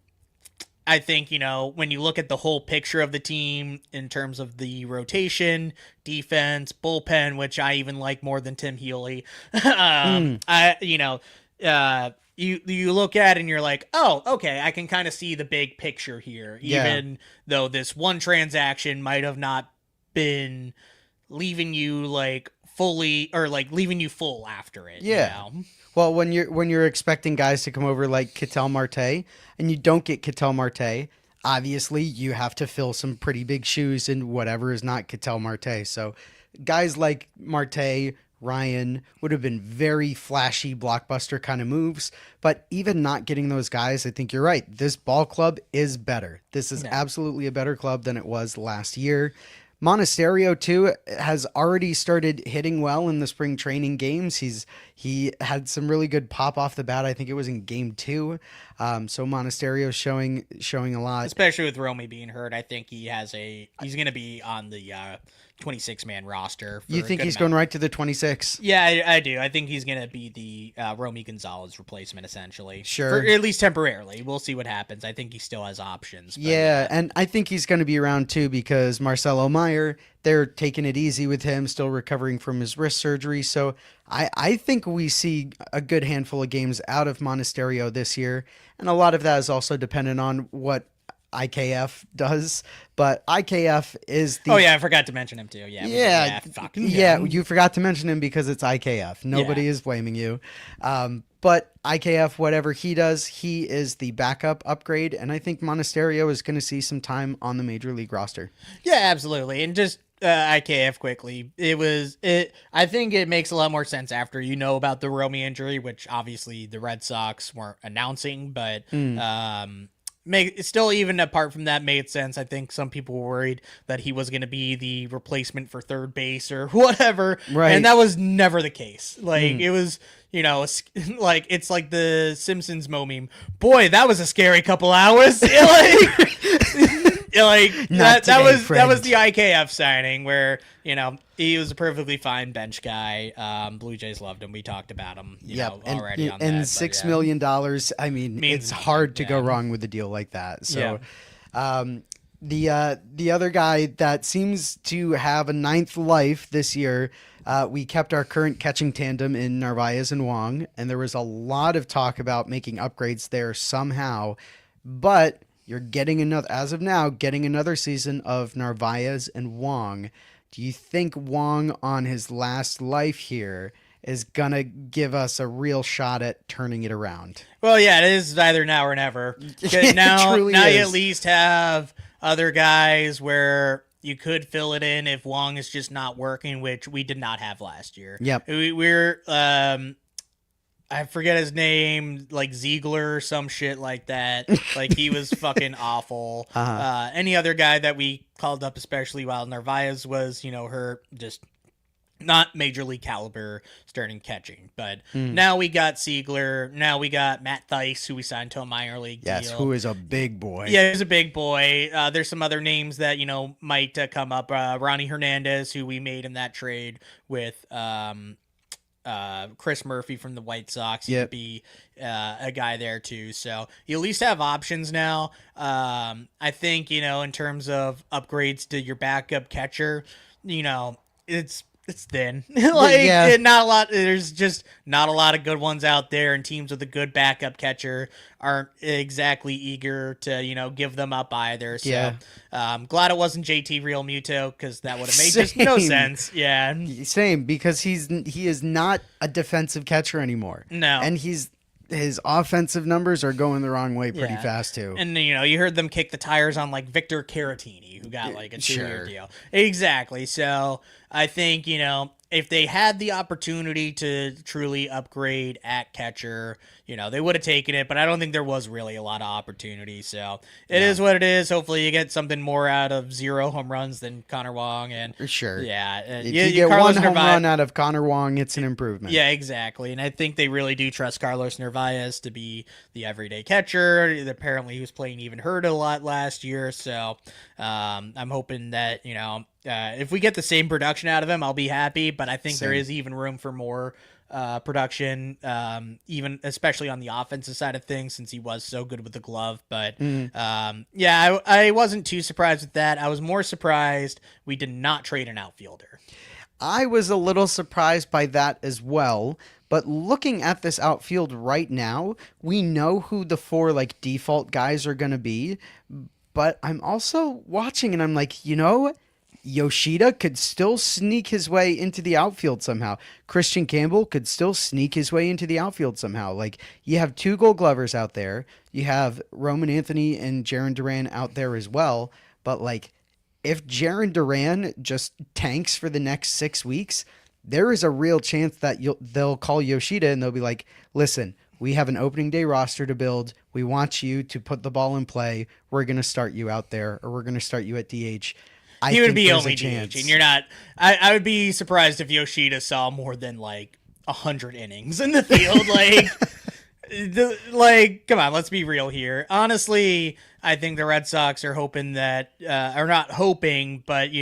Speaker 2: I think, when you look at the whole picture of the team in terms of the rotation, defense, bullpen, which I even like more than Tim Healy, you look at it and you're like, oh, okay, I can kind of see the big picture here, even though this one transaction might have not been leaving you fully, or leaving you full after it.
Speaker 3: Well, when you're expecting guys to come over like Ketel Marte, and you don't get Ketel Marte, obviously you have to fill some pretty big shoes in whatever is not Ketel Marte. So guys like Marte, Ryan would have been very flashy blockbuster kind of moves, but even not getting those guys, I think you're right. This ball club is better. This is absolutely a better club than it was last year. Monasterio too has already started hitting well in the spring training games. He had some really good pop off the bat. I think it was in game 2. So Monasterio showing a lot,
Speaker 2: especially with Romy being hurt. I think he's going to be on the 26-man roster.
Speaker 3: You think he's going right to the 26?
Speaker 2: Yeah, I do. I think he's going to be the Romy Gonzalez replacement, essentially.
Speaker 3: Sure.
Speaker 2: For, at least temporarily. We'll see what happens. I think he still has options. But,
Speaker 3: and I think he's going to be around too because Marcelo Meyer, they're taking it easy with him, still recovering from his wrist surgery. So I think we see a good handful of games out of Monasterio this year. And a lot of that is also dependent on what IKF does, but IKF is the...
Speaker 2: Oh yeah, I forgot to mention him too.
Speaker 3: You forgot to mention him because it's IKF. Nobody is blaming you. But IKF, whatever he does, he is the backup upgrade, and I think Monasterio is going to see some time on the major league roster.
Speaker 2: Yeah, absolutely. And just IKF quickly, I think it makes a lot more sense after about the Romy injury, which obviously the Red Sox weren't announcing, but still, even apart from that, made sense. I think some people were worried that he was going to be the replacement for third base or whatever,
Speaker 3: right?
Speaker 2: And that was never the case. It was, it's like the Simpsons meme. Boy, that was a scary couple hours. That was the IKF signing where he was a perfectly fine bench guy. Blue Jays loved him. We talked about him already on that.
Speaker 3: And $6 million. I mean, it's hard to go wrong with a deal like that. So the other guy that seems to have a ninth life this year, we kept our current catching tandem in Narvaez and Wong, and there was a lot of talk about making upgrades there somehow, but you're getting another season of Narvaez and Wong. Do you think Wong on his last life here is gonna give us a real shot at turning it around.
Speaker 2: Well, yeah, it is either now or never. 'Cause
Speaker 3: It
Speaker 2: now
Speaker 3: truly
Speaker 2: you
Speaker 3: is.
Speaker 2: at least have other guys where you could fill it in if Wong is just not working, which we did not have last year.
Speaker 3: Yep.
Speaker 2: We're I forget his name, like Ziegler or some shit like that. Like he was fucking awful. Any other guy that we called up, especially while Narvaez was, hurt, just not major league caliber starting catching. But now we got Ziegler. Now we got Matt Thaiss, who we signed to a minor league
Speaker 3: Yes,
Speaker 2: deal.
Speaker 3: who is a big boy.
Speaker 2: Yeah, he's a big boy. There's some other names that, might come up. Ronnie Hernandez, who we made in that trade with Chris Murphy from the White Sox. He could be a guy there too. So you at least have options now. I think, in terms of upgrades to your backup catcher, it's thin. Not a lot. There's just not a lot of good ones out there, and teams with a good backup catcher aren't exactly eager to, give them up either. So glad it wasn't JT Real Muto, because that would have made just no sense. Yeah.
Speaker 3: Same, because he is not a defensive catcher anymore.
Speaker 2: No.
Speaker 3: And his offensive numbers are going the wrong way pretty fast too.
Speaker 2: And you heard them kick the tires on like Victor Caratini, who got like a 2-year deal. Exactly. So I think, if they had the opportunity to truly upgrade at catcher, they would have taken it, but I don't think there was really a lot of opportunity. So it is what it is. Hopefully you get something more out of 0 home runs than Connor Wong. And
Speaker 3: sure.
Speaker 2: Yeah.
Speaker 3: If you get
Speaker 2: Carlos
Speaker 3: one home
Speaker 2: Narvaez,
Speaker 3: run out of Connor Wong, it's an improvement.
Speaker 2: Yeah, exactly. And I think they really do trust Carlos Narvaez to be the everyday catcher. Apparently he was playing even hurt a lot last year. So I'm hoping that, if we get the same production out of him, I'll be happy. But I think there is even room for more production, even especially on the offensive side of things, since he was so good with the glove. But I wasn't too surprised with that. I was more surprised we did not trade an outfielder.
Speaker 3: I was a little surprised by that as well. But looking at this outfield right now, we know who the 4 default guys are going to be. But I'm also watching and I'm like, Yoshida could still sneak his way into the outfield somehow. Christian Campbell could still sneak his way into the outfield somehow. You have 2 Gold Glovers out there. You have Roman Anthony and Jarren Duran out there as well. But if Jarren Duran just tanks for the next 6 weeks, there is a real chance that they'll call Yoshida and they'll be like, listen, we have an opening day roster to build. We want you to put the ball in play. We're going to start you out there, or we're going to start you at DH.
Speaker 2: He would be only DH, and you're not. I would be surprised if Yoshida saw more than 100 innings in the field. Come on, let's be real here. Honestly, I think the Red Sox are hoping that, or not hoping, but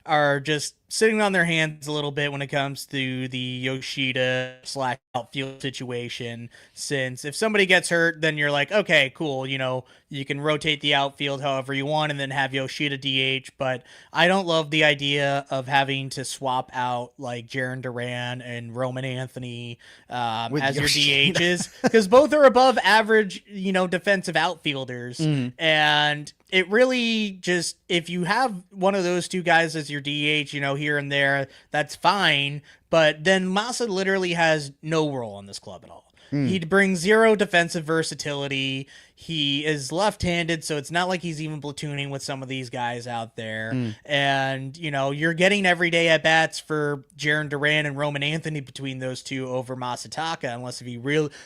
Speaker 2: are just sitting on their hands a little bit when it comes to the Yoshida / outfield situation. Since if somebody gets hurt, then you're like, okay, cool. You can rotate the outfield however you want and then have Yoshida DH. But I don't love the idea of having to swap out Jarren Duran and Roman Anthony as your DHs, because both are above average, defensive outfielders. And it really just, if you have one of those 2 guys as your DH, here and there, that's fine. But then Massa literally has no role in this club at all. He brings 0 defensive versatility. He is left-handed, so it's not like he's even platooning with some of these guys out there. And, you're getting everyday at-bats for Jarren Duran and Roman Anthony between those 2 over Masataka, unless if he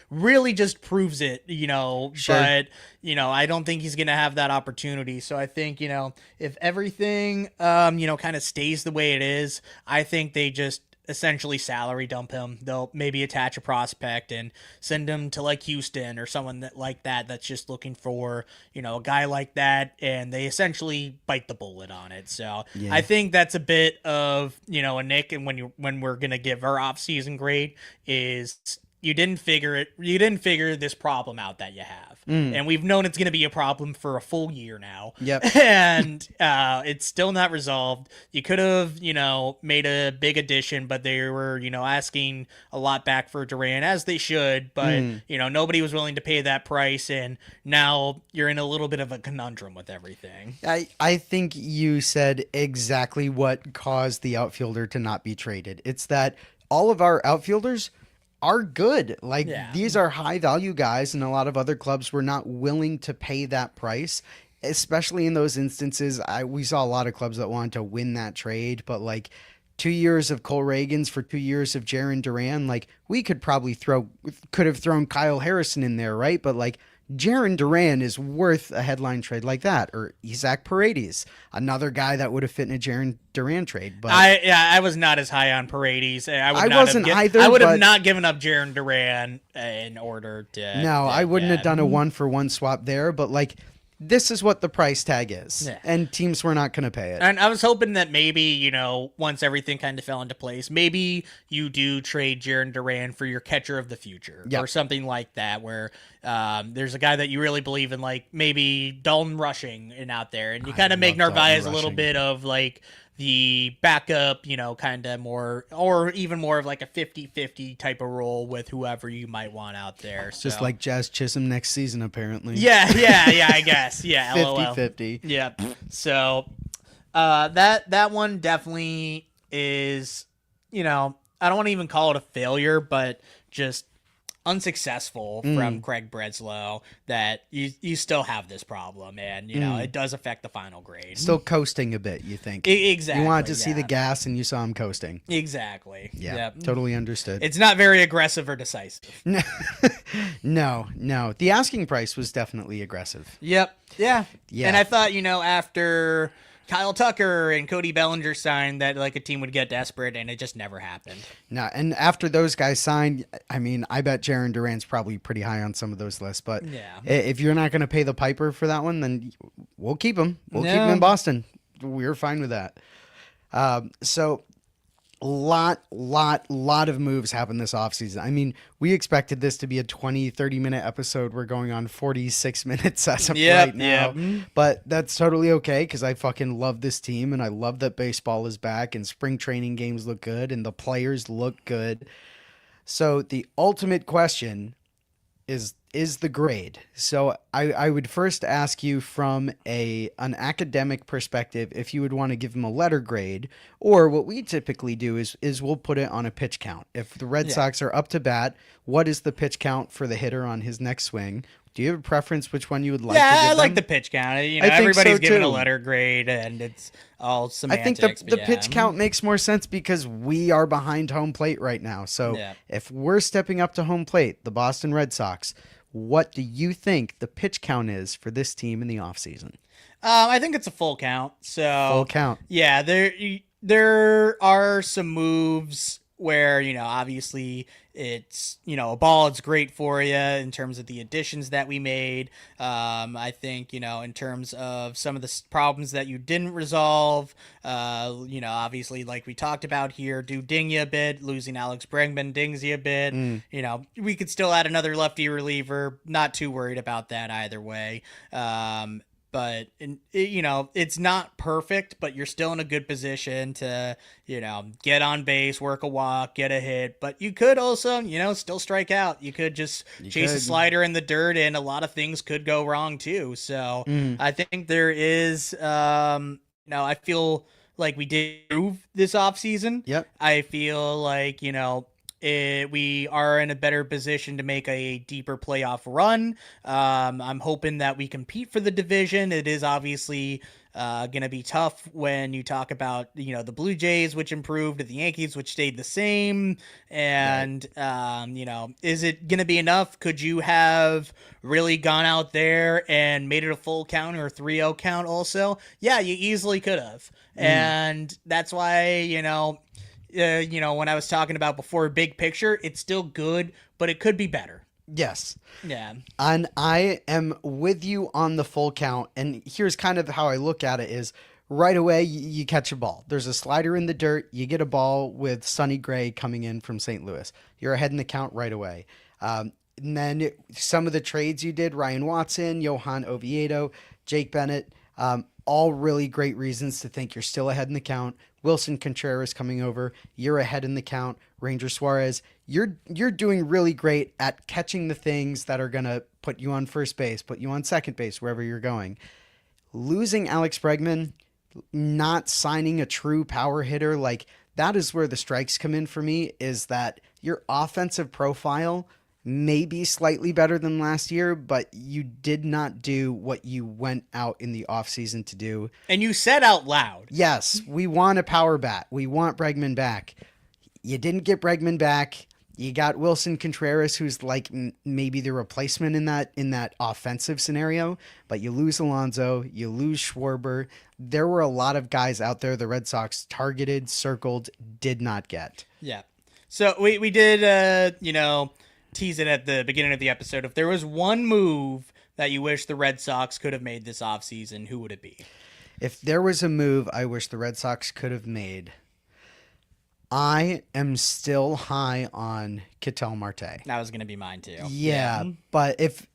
Speaker 2: really just proves it,
Speaker 3: Sure.
Speaker 2: But, I don't think he's going to have that opportunity. So I think, if everything, kind of stays the way it is, I think they just essentially salary dump him. They'll maybe attach a prospect and send him to Houston or someone that's just looking for, a guy like that, and they essentially bite the bullet on it. So I think that's a bit of, a nick. And when we're going to give our off-season grade is you didn't figure this problem out that you have. And we've known it's going to be a problem for a full year now.
Speaker 3: Yep.
Speaker 2: And it's still not resolved. You could have, made a big addition, but they were, asking a lot back for Duran, as they should. But, nobody was willing to pay that price. And now you're in a little bit of a conundrum with everything.
Speaker 3: I think you said exactly what caused the outfielder to not be traded. It's that all of our outfielders are good. Like,
Speaker 2: Yeah.
Speaker 3: these are high value guys, and a lot of other clubs were not willing to pay that price, especially in those instances. We saw a lot of clubs that wanted to win that trade, but like 2 years of Cole Reagans for 2 years of Jarren Duran, like we could have thrown Kyle Harrison in there, right? But like Jarren Duran is worth a headline trade like that, or Isaac Paredes, another guy that would have fit in a Jarren Duran trade. But
Speaker 2: I was not as high on Paredes.
Speaker 3: I wasn't either,
Speaker 2: I would have
Speaker 3: but-
Speaker 2: not given up Jarren Duran in order to.
Speaker 3: no, I wouldn't have done a
Speaker 2: Mm-hmm.
Speaker 3: 1-for-1 swap there, but like this is what the price tag is,
Speaker 2: Yeah.
Speaker 3: and teams were not going to pay it.
Speaker 2: And I was hoping that maybe, once everything kind of fell into place, maybe you do trade Jarren Duran for your catcher of the future
Speaker 3: Yeah.
Speaker 2: or something like that, where there's a guy that you really believe in, like maybe Dalton Rushing and out there. And you kind of make
Speaker 3: love Dalton
Speaker 2: Narvaez a little
Speaker 3: Rushing.
Speaker 2: bit of like the backup, kind of more, or even more of like a 50-50 type of role with whoever you might want out there. So.
Speaker 3: Just like Jazz Chisholm next season, apparently.
Speaker 2: Yeah, I guess. Yeah, LOL.
Speaker 3: 50-50.
Speaker 2: Yeah. So that one definitely is, I don't want to even call it a failure, but just unsuccessful from Craig Breslow, that you still have this problem, and it does affect the final grade.
Speaker 3: Still coasting a bit, you think?
Speaker 2: Exactly.
Speaker 3: You wanted to see
Speaker 2: yeah.
Speaker 3: the gas, and you saw him coasting.
Speaker 2: Exactly.
Speaker 3: Yeah,
Speaker 2: Yep.
Speaker 3: totally understood.
Speaker 2: It's not very aggressive or decisive.
Speaker 3: No. The asking price was definitely aggressive.
Speaker 2: Yep. Yeah.
Speaker 3: Yeah.
Speaker 2: And I thought, after Kyle Tucker and Cody Bellinger signed, that like a team would get desperate, and it just never happened.
Speaker 3: No, and after those guys signed, I mean, I bet Jarren Duran's probably pretty high on some of those lists. But
Speaker 2: Yeah.
Speaker 3: if you're not going to pay the piper for that one, then we'll keep him. We'll keep him
Speaker 2: No.
Speaker 3: in Boston. We're fine with that. So lot of moves happened this offseason. I mean, we expected this to be a 20-30 minute episode. We're going on 46 minutes as of right now. But that's totally okay, because I fucking love this team, and I love that baseball is back, and spring training games look good, and the players look good. So the ultimate question is the grade. So I would first ask you from an academic perspective if you would want to give them a letter grade, or what we typically do is we'll put it on a pitch count. If the Red Sox are up to bat, what is the pitch count for the hitter on his next swing? Do you have a preference which one you would like to give
Speaker 2: I like
Speaker 3: them?
Speaker 2: the pitch count.
Speaker 3: I think
Speaker 2: Everybody's
Speaker 3: so,
Speaker 2: giving a
Speaker 3: too.
Speaker 2: letter grade, and it's all
Speaker 3: I
Speaker 2: semantics.
Speaker 3: think the
Speaker 2: but
Speaker 3: pitch count makes more sense because we are behind home plate right now. So
Speaker 2: Yeah.
Speaker 3: if we're stepping up to home plate, the Boston Red Sox, what do you think the pitch count is for this team in the offseason?
Speaker 2: I think it's a full count. So
Speaker 3: Full count.
Speaker 2: Yeah, there are some moves where, obviously it's, a ball, it's great for you in terms of the additions that we made. I think, in terms of some of the problems that you didn't resolve, obviously, like we talked about here, do ding you a bit. Losing Alex Bregman dings you a bit. We could still add another lefty reliever. Not too worried about that either way. But it's not perfect, but you're still in a good position to, get on base, work a walk, get a hit. But you could also, still strike out. You could just chase a
Speaker 3: could.
Speaker 2: slider in the dirt, and a lot of things could go wrong too. So I think there is, I feel like we did improve this offseason.
Speaker 3: Yep.
Speaker 2: I feel like, we are in a better position to make a deeper playoff run. I'm hoping that we compete for the division. It is obviously going to be tough when you talk about, the Blue Jays, which improved, the Yankees, which stayed the same. And, is it going to be enough? Could you have really gone out there and made it a full count or a 3-0 count also? Yeah, you easily could have. And that's why, when I was talking about before, big picture, it's still good, but it could be better.
Speaker 3: Yes.
Speaker 2: Yeah.
Speaker 3: And I am with you on the full count. And here's kind of how I look at it is right away, you catch a ball. There's a slider in the dirt. You get a ball with Sonny Gray coming in from St. Louis. You're ahead in the count right away. And then some of the trades you did, Ryan Watson, Johan Oviedo, Jake Bennett, all really great reasons to think you're still ahead in the count. Wilson Contreras coming over, you're ahead in the count. Ranger Suarez, you're doing really great at catching the things that are going to put you on first base, put you on second base, wherever you're going. Losing Alex Bregman, not signing a true power hitter, like that is where the strikes come in for me, is that your offensive profile may be slightly better than last year, but you did not do what you went out in the offseason to do.
Speaker 2: And you said out loud,
Speaker 3: Yes, we want a power bat. We want Bregman back. You didn't get Bregman back. You got Wilson Contreras, who's like maybe the replacement in that offensive scenario, but you lose Alonso, you lose Schwarber. There were a lot of guys out there the Red Sox targeted, circled, did not get.
Speaker 2: Yeah. So we did, tease it at the beginning of the episode. If there was one move that you wish the Red Sox could have made this offseason, who would it be?
Speaker 3: If there was a move I wish the Red Sox could have made, I am still high on Ketel Marte.
Speaker 2: That was going to be mine too.
Speaker 3: Yeah, but if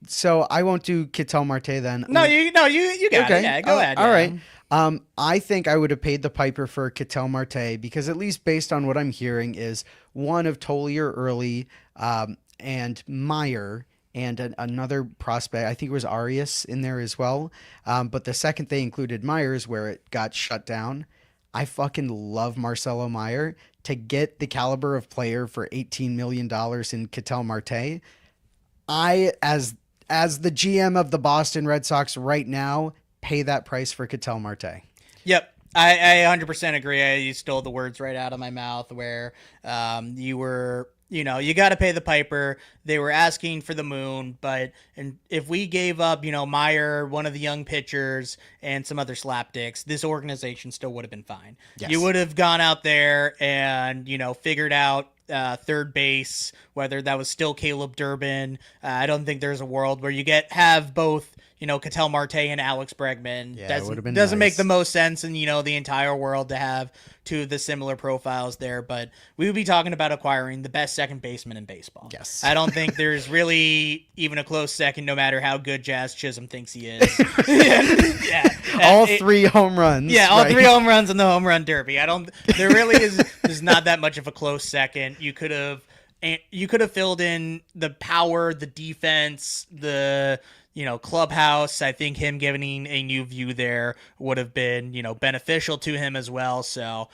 Speaker 3: so, I won't do Ketel Marte then.
Speaker 2: No, you got it. Yeah, go ahead.
Speaker 3: All right. I think I would have paid the piper for Ketel Marte because, at least based on what I'm hearing, is one of Tolier early, and Meyer and another prospect. I think it was Arias in there as well. But the second they included Myers, where it got shut down. I fucking love Marcelo Meyer. To get the caliber of player for $18 million in Ketel Marte, I, as the GM of the Boston Red Sox right now, pay that price for Ketel Marte.
Speaker 2: Yep. I 100% agree. You stole the words right out of my mouth where you were, you got to pay the piper. They were asking for the moon, and if we gave up, Meyer, one of the young pitchers, and some other slapdicks, this organization still would have been fine.
Speaker 3: Yes.
Speaker 2: You would have gone out there and, figured out third base, whether that was still Caleb Durbin. I don't think there's a world where you have both, Ketel Marte and Alex Bregman.
Speaker 3: Yeah, it would have been
Speaker 2: doesn't
Speaker 3: nice.
Speaker 2: make the most sense in, the entire world to have two of the similar profiles there, but we would be talking about acquiring the best second baseman in baseball.
Speaker 3: Yes.
Speaker 2: I don't think there's really even a close second, no matter how good Jazz Chisholm thinks he is. Yeah.
Speaker 3: All three home runs.
Speaker 2: Yeah, all
Speaker 3: right?
Speaker 2: 3 home runs in the home run derby. There really is not that much of a close second. You could have filled in the power, the defense, the clubhouse. I think him giving a new view there would have been, beneficial to him as well. So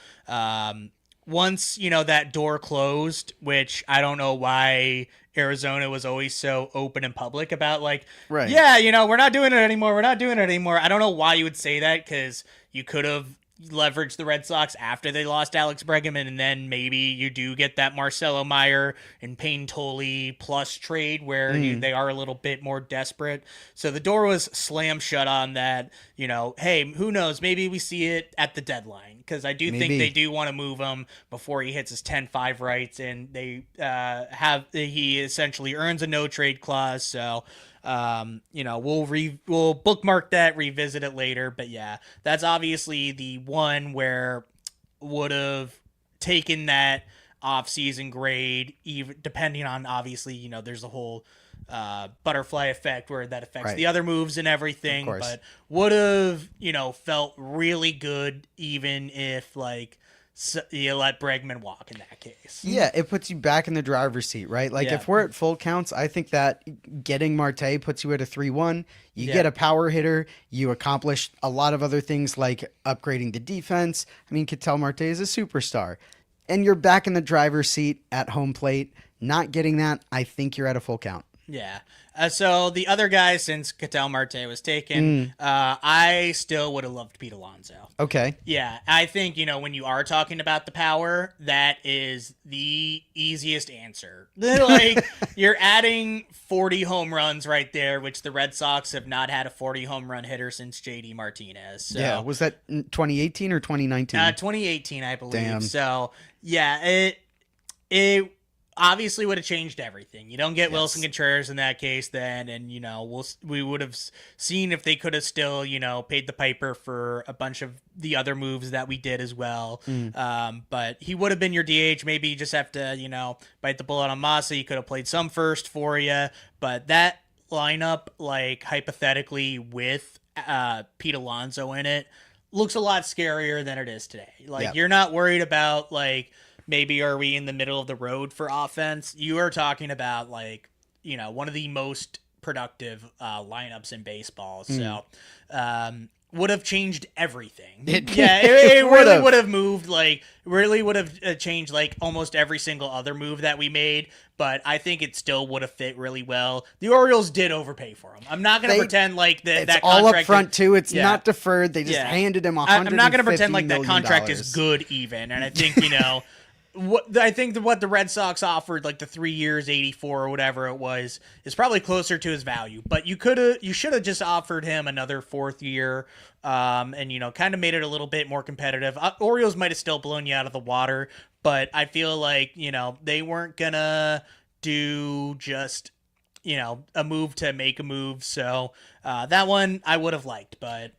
Speaker 2: once, that door closed, which I don't know why Arizona was always so open and public about, like,
Speaker 3: Right.
Speaker 2: yeah, we're not doing it anymore. We're not doing it anymore. I don't know why you would say that, because you could have leveraged the Red Sox after they lost Alex Bregman, and then maybe you do get that Marcelo Meyer and Payne Tolley plus trade where they are a little bit more desperate. So the door was slammed shut on that. Hey, who knows? Maybe we see it at the deadline, because I do think they do want to move him before he hits his 10-5 rights, and they he essentially earns a no trade clause. So we'll bookmark that, revisit it later. But yeah, that's obviously the one where would have taken that off-season grade, even depending on, obviously, there's a whole butterfly effect where that affects
Speaker 3: Right.
Speaker 2: the other moves and everything,
Speaker 3: Of course.
Speaker 2: but would have, felt really good even if, like, you let Bregman walk in that case.
Speaker 3: Yeah, it puts you back in the driver's seat, right? Like,
Speaker 2: Yeah.
Speaker 3: if we're at full counts, I think that getting Marte puts you at a 3-1. You
Speaker 2: Yeah.
Speaker 3: get a power hitter. You accomplish a lot of other things like upgrading the defense. I mean, Ketel Marte is a superstar. And you're back in the driver's seat at home plate. Not getting that, I think you're at a full count.
Speaker 2: Yeah. So the other guy, since Ketel Marte was taken, I still would have loved Pete Alonso.
Speaker 3: Okay.
Speaker 2: Yeah, I think, when you are talking about the power, that is the easiest answer. Like, you're adding 40 home runs right there, which the Red Sox have not had a 40 home run hitter since JD Martinez. So,
Speaker 3: Yeah. Was that 2018 or 2019?
Speaker 2: 2018, I believe.
Speaker 3: Damn.
Speaker 2: So, yeah, it obviously would have changed everything. You don't get Wilson Contreras in that case then, and we would have seen if they could have still paid the piper for a bunch of the other moves that we did as well. But he would have been your DH. Maybe you just have to bite the bullet on Massa. He could have played some first for you, but that lineup, like, hypothetically with Pete Alonso in it, looks a lot scarier than it is today. Like, you're not worried about, like, maybe are we in the middle of the road for offense? You are talking about, like, one of the most productive lineups in baseball. So would have changed everything.
Speaker 3: It
Speaker 2: It really
Speaker 3: would've.
Speaker 2: would have moved, like, really would have changed, like, almost every single other move that we made, but I think it still would have fit really well. The Orioles did overpay for him. I'm not going to pretend like
Speaker 3: It's
Speaker 2: that
Speaker 3: all
Speaker 2: contract
Speaker 3: up front, too. It's
Speaker 2: Yeah.
Speaker 3: not deferred. They just handed him $150
Speaker 2: I'm not going to pretend like that
Speaker 3: million.
Speaker 2: contract is good even, and I think, what the Red Sox offered, like the 3 years, 84 or whatever it was, is probably closer to his value. But you should have just offered him another 4th year, and kind of made it a little bit more competitive. Orioles might have still blown you out of the water, but I feel like they weren't gonna do just a move to make a move. So that one I would have liked, but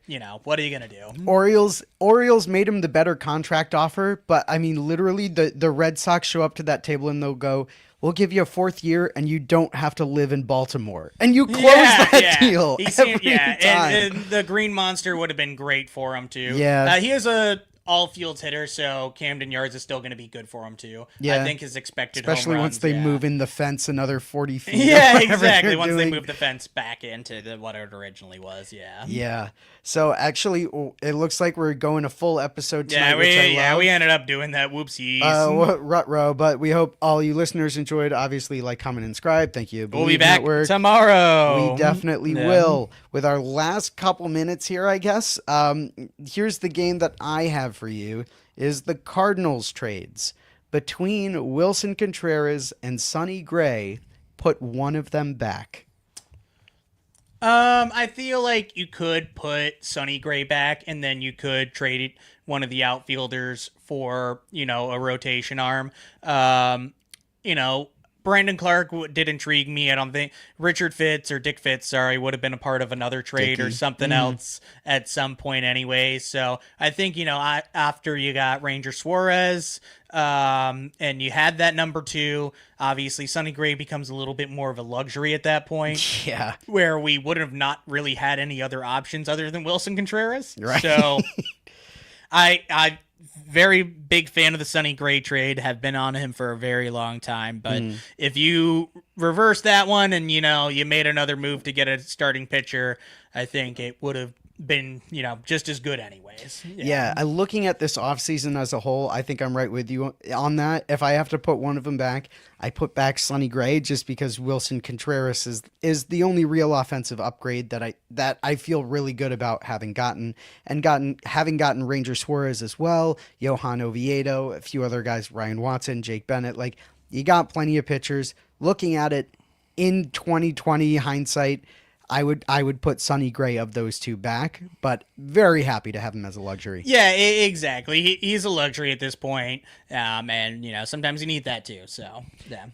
Speaker 2: what are you gonna do?
Speaker 3: Orioles made him the better contract offer, but I mean, literally, the Red Sox show up to that table and they'll go, "We'll give you a 4th year, and you don't have to live in Baltimore." And you close that deal every time.
Speaker 2: And the Green Monster would have been great for him too.
Speaker 3: Yeah.
Speaker 2: He is a all fields hitter, so Camden Yards is still going to be good for him too.
Speaker 3: Yeah.
Speaker 2: I think his expected
Speaker 3: Especially
Speaker 2: home
Speaker 3: once
Speaker 2: runs,
Speaker 3: they
Speaker 2: yeah.
Speaker 3: move in the fence another 40 feet.
Speaker 2: Yeah,
Speaker 3: or whatever
Speaker 2: exactly.
Speaker 3: they're
Speaker 2: Once they
Speaker 3: doing.
Speaker 2: move the fence back into what it originally was, yeah.
Speaker 3: Yeah. So actually, it looks like we're going a full episode tonight.
Speaker 2: We ended up doing that. Whoopsies.
Speaker 3: Ruh-roh, but we hope all you listeners enjoyed. Obviously, like, comment, and subscribe. Thank you.
Speaker 2: We'll be
Speaker 3: Believe
Speaker 2: back
Speaker 3: Network.
Speaker 2: tomorrow.
Speaker 3: We definitely
Speaker 2: Yeah.
Speaker 3: will. With our last couple minutes here, I guess. Here's the game that I have for you: is the Cardinals trades between Wilson Contreras and Sonny Gray. Put one of them back.
Speaker 2: I feel like you could put Sonny Gray back, and then you could trade one of the outfielders for, a rotation arm. Brandon Clark did intrigue me. I don't think Richard Fitz or Dick Fitz, would have been a part of another trade or something else at some point anyway. So I think, after you got Ranger Suarez, and you had that number 2, obviously Sonny Gray becomes a little bit more of a luxury at that point.
Speaker 3: Yeah.
Speaker 2: Where we would have not really had any other options other than Wilson Contreras.
Speaker 3: Right.
Speaker 2: So I very big fan of the Sonny Gray trade, have been on him for a very long time. But if you reverse that one and, you made another move to get a starting pitcher, I think it would have been, just as good anyways.
Speaker 3: Yeah, looking at this offseason as a whole, I think I'm right with you on that. If I have to put one of them back, I put back Sonny Gray just because Wilson Contreras is the only real offensive upgrade that I feel really good about having gotten Ranger Suarez as well, Johan Oviedo, a few other guys, Ryan Watson, Jake Bennett. Like, you got plenty of pitchers. Looking at it in 2020 hindsight, I would put Sonny Gray of those two back, but very happy to have him as a luxury.
Speaker 2: Yeah, exactly. He's a luxury at this point, and sometimes you need that too. So yeah.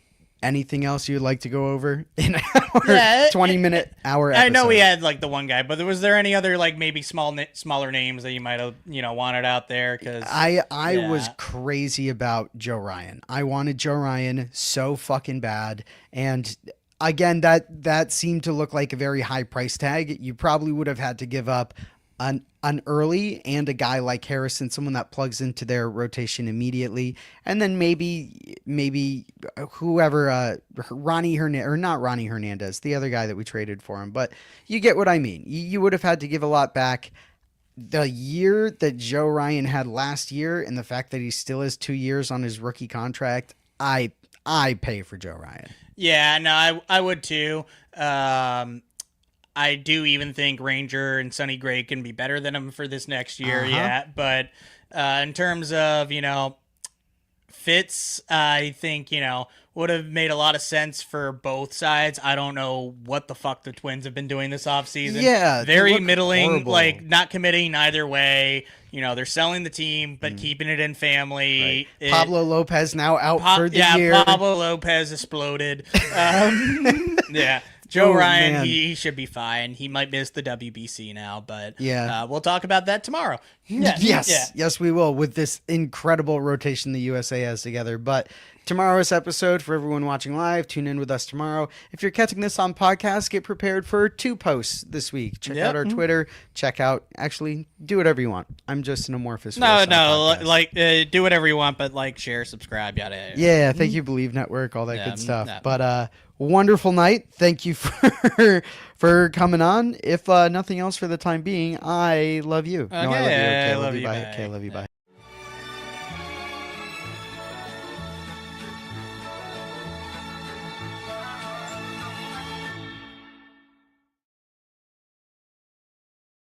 Speaker 3: Anything else you'd like to go over in our 20-minute hour episode?
Speaker 2: I know we had like the one guy, but was there any other like maybe smaller names that you might have wanted out there? Because
Speaker 3: I was crazy about Joe Ryan. I wanted Joe Ryan so fucking bad, and again, that seemed to look like a very high price tag. You probably would have had to give up an early and a guy like Harrison, someone that plugs into their rotation immediately, and then maybe whoever, Ronnie Hernandez, or not Ronnie Hernandez, the other guy that we traded for him. But you get what I mean. You would have had to give a lot back. The year that Joe Ryan had last year, and the fact that he still has 2 years on his rookie contract, I pay for Joe Ryan.
Speaker 2: Yeah, no, I would too. I do even think Ranger and Sonny Gray can be better than him for this next year. Yeah, but in terms of Fitz, I think would have made a lot of sense for both sides. I don't know what the fuck the Twins have been doing this offseason.
Speaker 3: Yeah,
Speaker 2: very middling,
Speaker 3: horrible.
Speaker 2: like not committing either way. They're selling the team, but keeping it in family.
Speaker 3: Right. Pablo Lopez now out for the year.
Speaker 2: Yeah, Pablo Lopez exploded. Yeah. Joe Ryan,
Speaker 3: man.
Speaker 2: he should be fine. He might miss the WBC now, but
Speaker 3: yeah,
Speaker 2: we'll talk about that tomorrow. Yeah.
Speaker 3: Yes, we will, with this incredible rotation the USA has together. But tomorrow's episode, for everyone watching live, tune in with us tomorrow. If you're catching this on podcast, get prepared for 2 posts this week. Check out our Twitter. Actually, do whatever you want. I'm just an amorphous.
Speaker 2: Do whatever you want, but share, subscribe, yada yada.
Speaker 3: Yeah, thank you, Believe Network, all that good stuff. But wonderful night. Thank you for coming on. If nothing else for the time being, I love you.
Speaker 2: Okay,
Speaker 3: I love you. Okay,
Speaker 2: I love you.
Speaker 3: Bye.
Speaker 2: Bye.
Speaker 3: Okay, I love you. Bye.